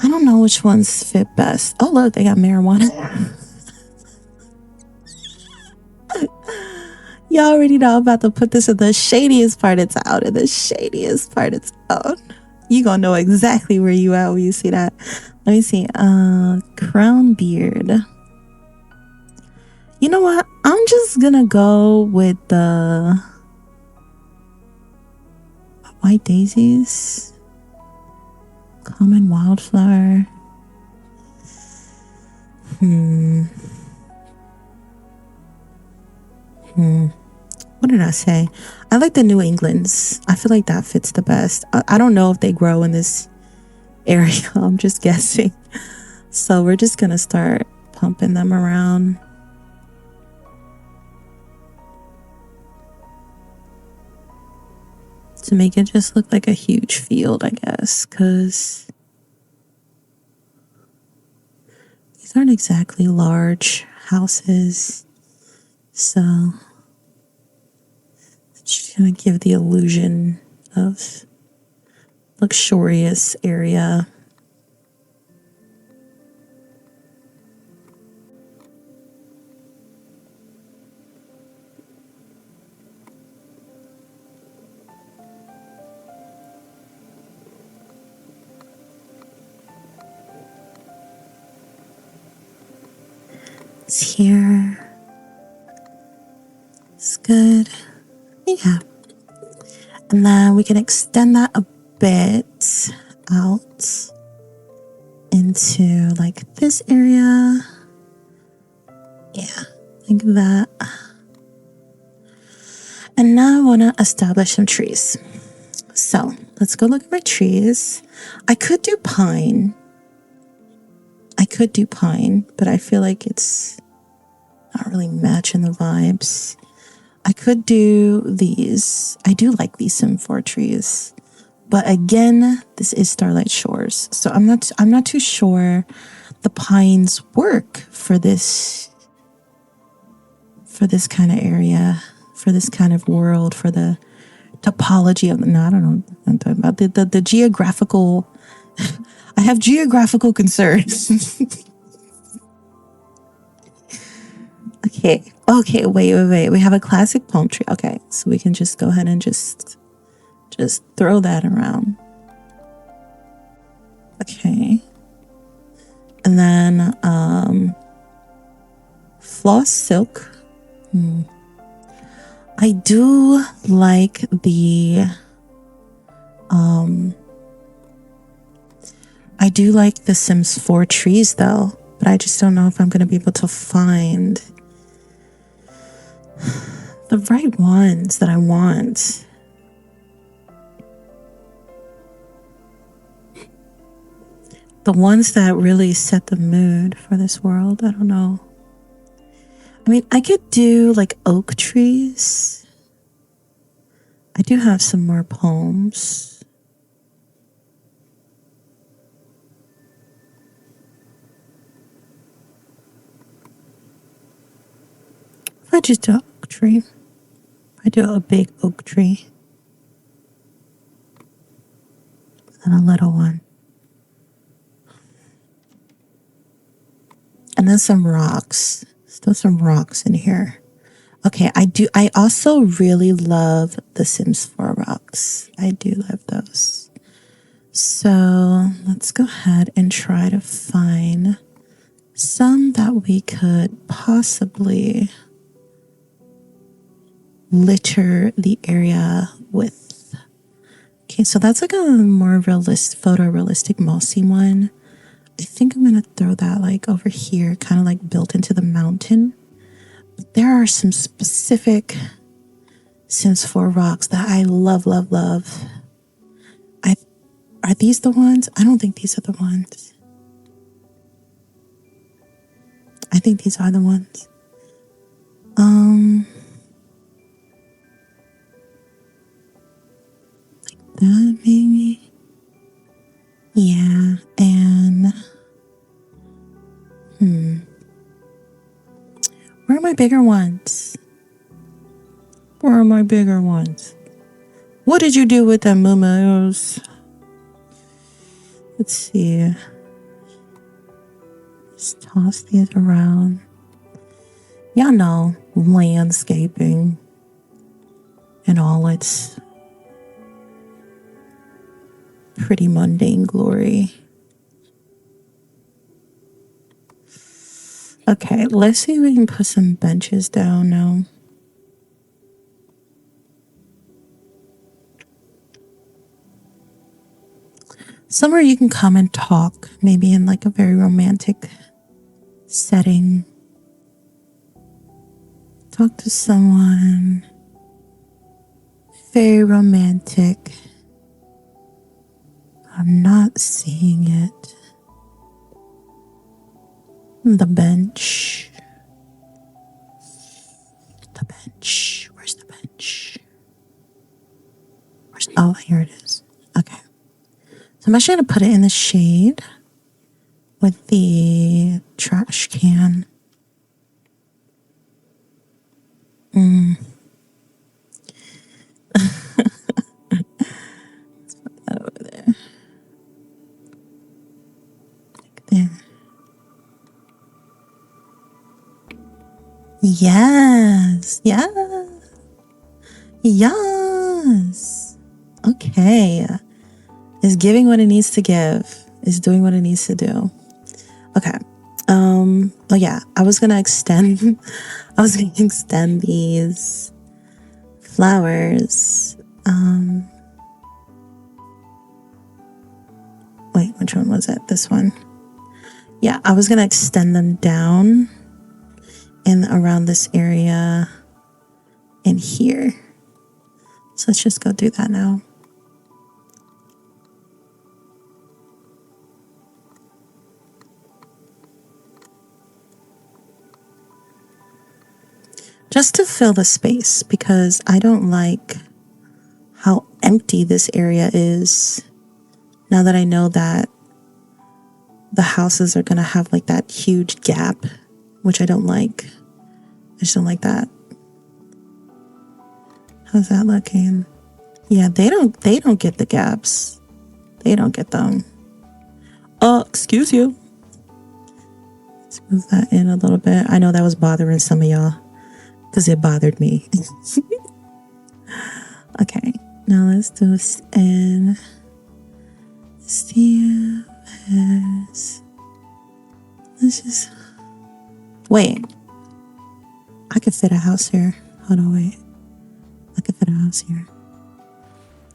I don't know which ones fit best. Oh, look, they got marijuana. Y'all already know I'm about to put this in the shadiest part of town. In the shadiest part of town. You gonna know exactly where you at when you see that. Let me see. Crown beard. You know what? I'm just gonna go with the white daisies. Common wildflower. What did I say? I like the New Englands. I feel like that fits the best. I don't know if they grow in this area. I'm just guessing. So we're just gonna start pumping them around. To make it just look like a huge field, I guess, because these aren't exactly large houses. So it's just gonna give the illusion of luxurious area. It's here. It's good. Yeah. And then we can extend that a bit out into like this area. Yeah, like that. And now I want to establish some trees. So let's go look at my trees. I could do pine. But I feel like it's not really matching the vibes. I could do these. I do like these Sim 4 trees. But again, this is Starlight Shores. So I'm not too sure the pines work for this kind of area, for this kind of world, for the topology of no, I don't know what I'm talking about. The geographical I have geographical concerns. Okay, wait. We have a classic palm tree. Okay, so we can just go ahead and just throw that around. Okay. And then floss silk. I do like the Sims 4 trees though, but I just don't know if I'm going to be able to find the right ones that I want. The ones that really set the mood for this world. I don't know. I mean, I could do like oak trees. I do have some more palms. If I just do an oak tree, I do a big oak tree and a little one. And then some rocks. Still some rocks in here. Okay, I also really love the Sims 4 rocks. I do love those. So let's go ahead and try to find some that we could possibly litter the area with. Okay, so that's like a more photorealistic mossy one. I think I'm gonna throw that like over here, kind of like built into the mountain. There are some specific Sims 4 rocks that I love, love, love. Are these the ones? I don't think these are the ones. I think these are the ones. Like that maybe. Yeah, and where are my bigger ones? Where are my bigger ones? What did you do with them, MooMoos? Let's see. Just toss these around. Y'all know landscaping in all its pretty mundane glory. Okay, let's see if we can put some benches down now. Somewhere you can come and talk, maybe in like a very romantic setting. Talk to someone very romantic. I'm not seeing it. The bench. The bench. Where's the bench? Oh, here it is. Okay. So I'm actually going to put it in the shade with the trash can. Let's put that over there. Like there. Yes. Yes. Yes. Okay. It's giving what it needs to give. It's doing what it needs to do. Okay. Oh yeah, I was gonna extend these flowers. Wait, which one was it? This one. Yeah, I was gonna extend them down and around this area and here. So let's just go do that now. Just to fill the space, because I don't like how empty this area is. Now that I know that the houses are going to have like that huge gap, which I don't like. I just don't like that. How's that looking? Yeah, they don't get the gaps. They don't get them. Oh, excuse you. Let's move that in a little bit. I know that was bothering some of y'all, because it bothered me. Okay, now let's do this in Steve has. Let's just wait. I could fit a house here. Hold on, wait. I could fit a house here.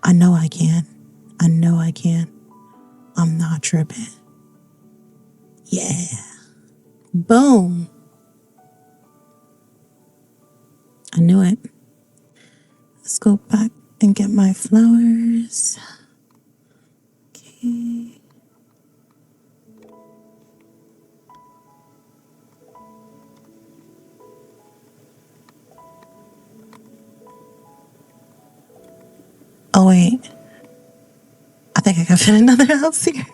I know I can. I know I can. I'm not tripping. Yeah. Boom. I knew it. Let's go back and get my flowers. Okay. Oh, wait. I think I can fit another house here.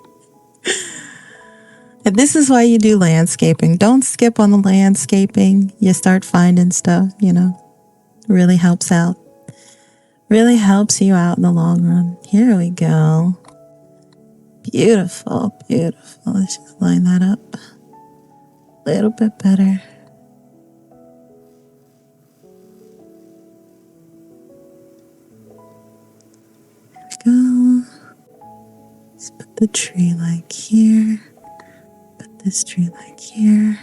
And this is why you do landscaping. Don't skip on the landscaping. You start finding stuff, you know. Really helps out. Really helps you out in the long run. Here we go. Beautiful, beautiful. Let's just line that up a little bit better. There we go. Let's put the tree like here. Put this tree like here.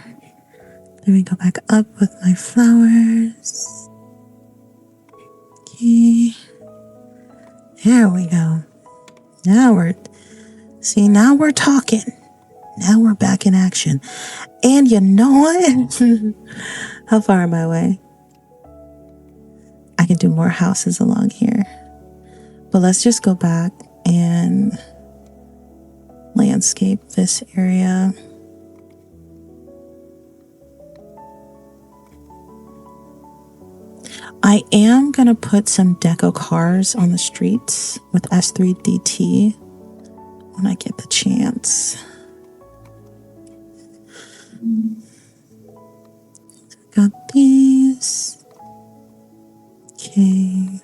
Then we go back up with my flowers. Okay. There we go. Now we're talking. Now we're back in action. And you know what? How far am I away? I can do more houses along here. But let's just go back and landscape this area. I am going to put some deco cars on the streets with S3DT when I get the chance. Got these. Okay.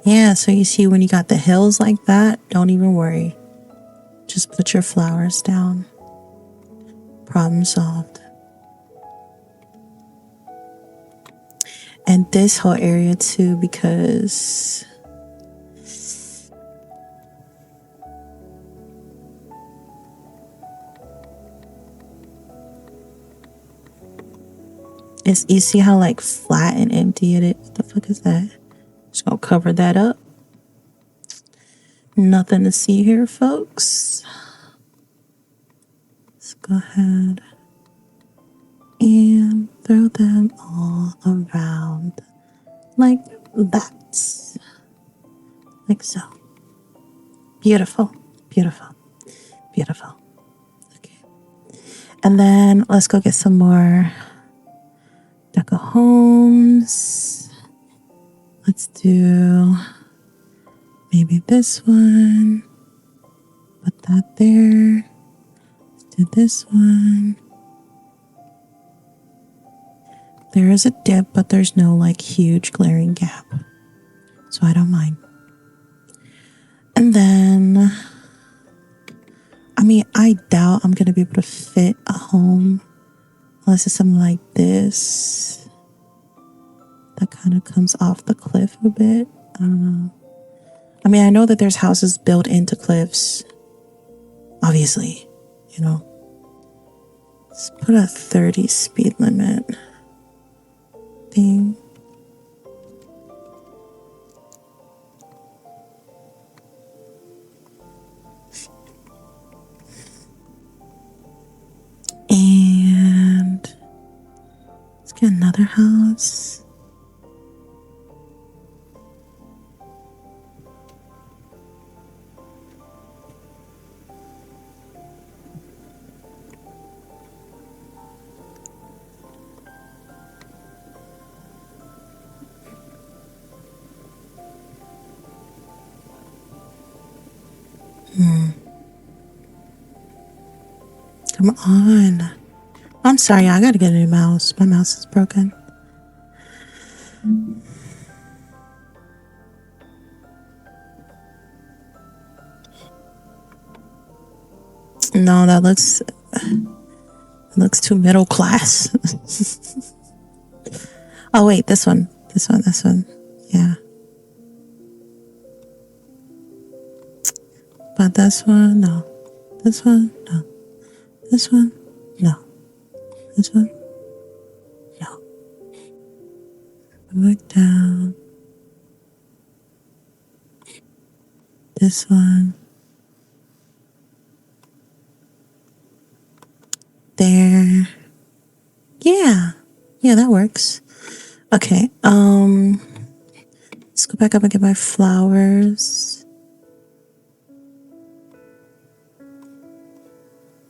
Yeah, so you see when you got the hills like that, don't even worry. Just put your flowers down. Problem solved. And this whole area too, because it's, you see how like flat and empty it is? What the fuck is that? Just gonna cover that up. Nothing to see here, folks. Let's go ahead and throw them all around like that. Like so. Beautiful, beautiful, beautiful. Okay. And then let's go get some more deco homes. Let's do maybe this one. Put that there. Let's do this one. There is a dip, but there's no like huge glaring gap. So I don't mind. And then, I mean, I doubt I'm going to be able to fit a home unless it's something like this. That kind of comes off the cliff a bit. I don't know. I mean, I know that there's houses built into cliffs. Obviously, you know. Let's put a 30 speed limit thing. And let's get another house. Come on. I'm sorry, I gotta get a new mouse. My mouse is broken. No, that looks too middle class. Oh wait, this one. Yeah. But this one, no. This one, no. This one, no. This one, no. Look down. This one. There. Yeah. Yeah, that works. Okay. Let's go back up and get my flowers.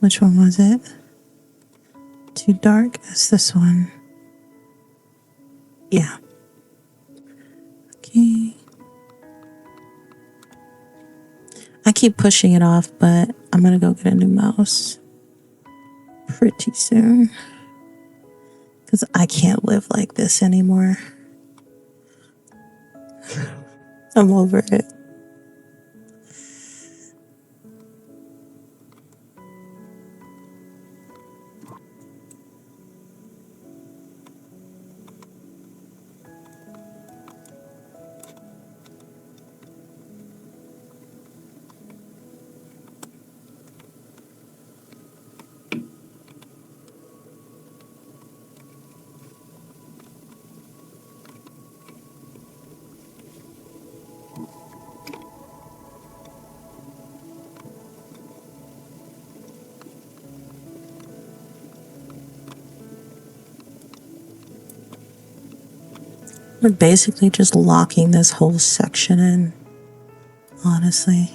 Which one was it? Too dark? It's this one. Yeah. Okay. I keep pushing it off, but I'm gonna go get a new mouse pretty soon. Because I can't live like this anymore. I'm over it. We're basically just locking this whole section in, honestly.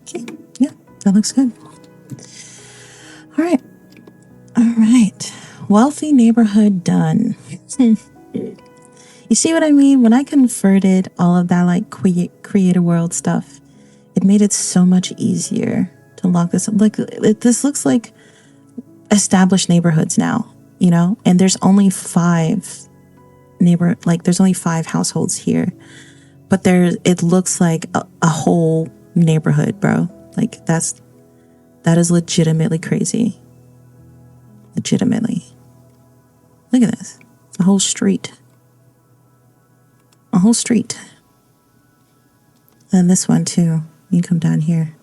Okay, yeah, that looks good. All right. All right. Wealthy neighborhood done. You see what I mean? When I converted all of that like creative world stuff, it made it so much easier to lock this up. Like this looks like established neighborhoods now, you know? And there's only there's only 5 households here. But it looks like a whole neighborhood, bro. Like that is legitimately crazy. Legitimately. Look at this. A whole street. A whole street. And this one too. You come down here.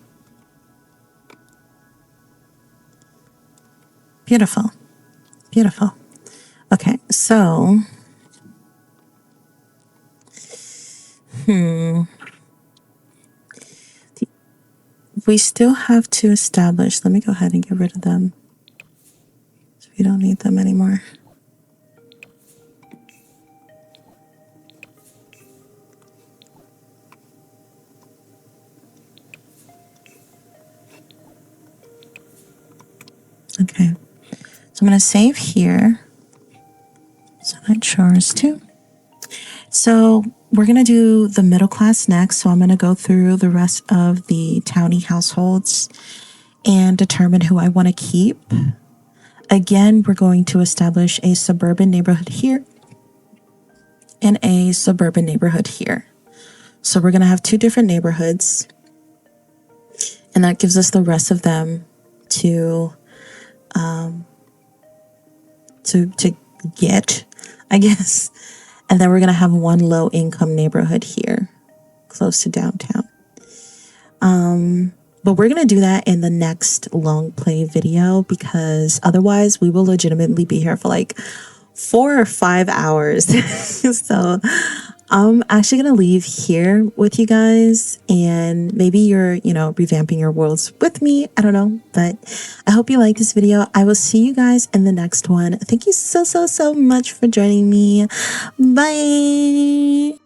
Beautiful. Beautiful. Okay, so we still have to establish. Let me go ahead and get rid of them. So we don't need them anymore. Okay, so I'm going to save here. So that chores too. So we're going to do the middle class next. So I'm going to go through the rest of the townie households and determine who I want to keep. Again, we're going to establish a suburban neighborhood here and a suburban neighborhood here. So we're going to have 2 different neighborhoods, and that gives us the rest of them to get, I guess. And then we're going to have 1 low income neighborhood here close to downtown. But we're going to do that in the next long play video, because otherwise we will legitimately be here for like 4 or 5 hours. So I'm actually going to leave here with you guys, and maybe you're, revamping your worlds with me. I don't know, but I hope you like this video. I will see you guys in the next one. Thank you so much for joining me. Bye.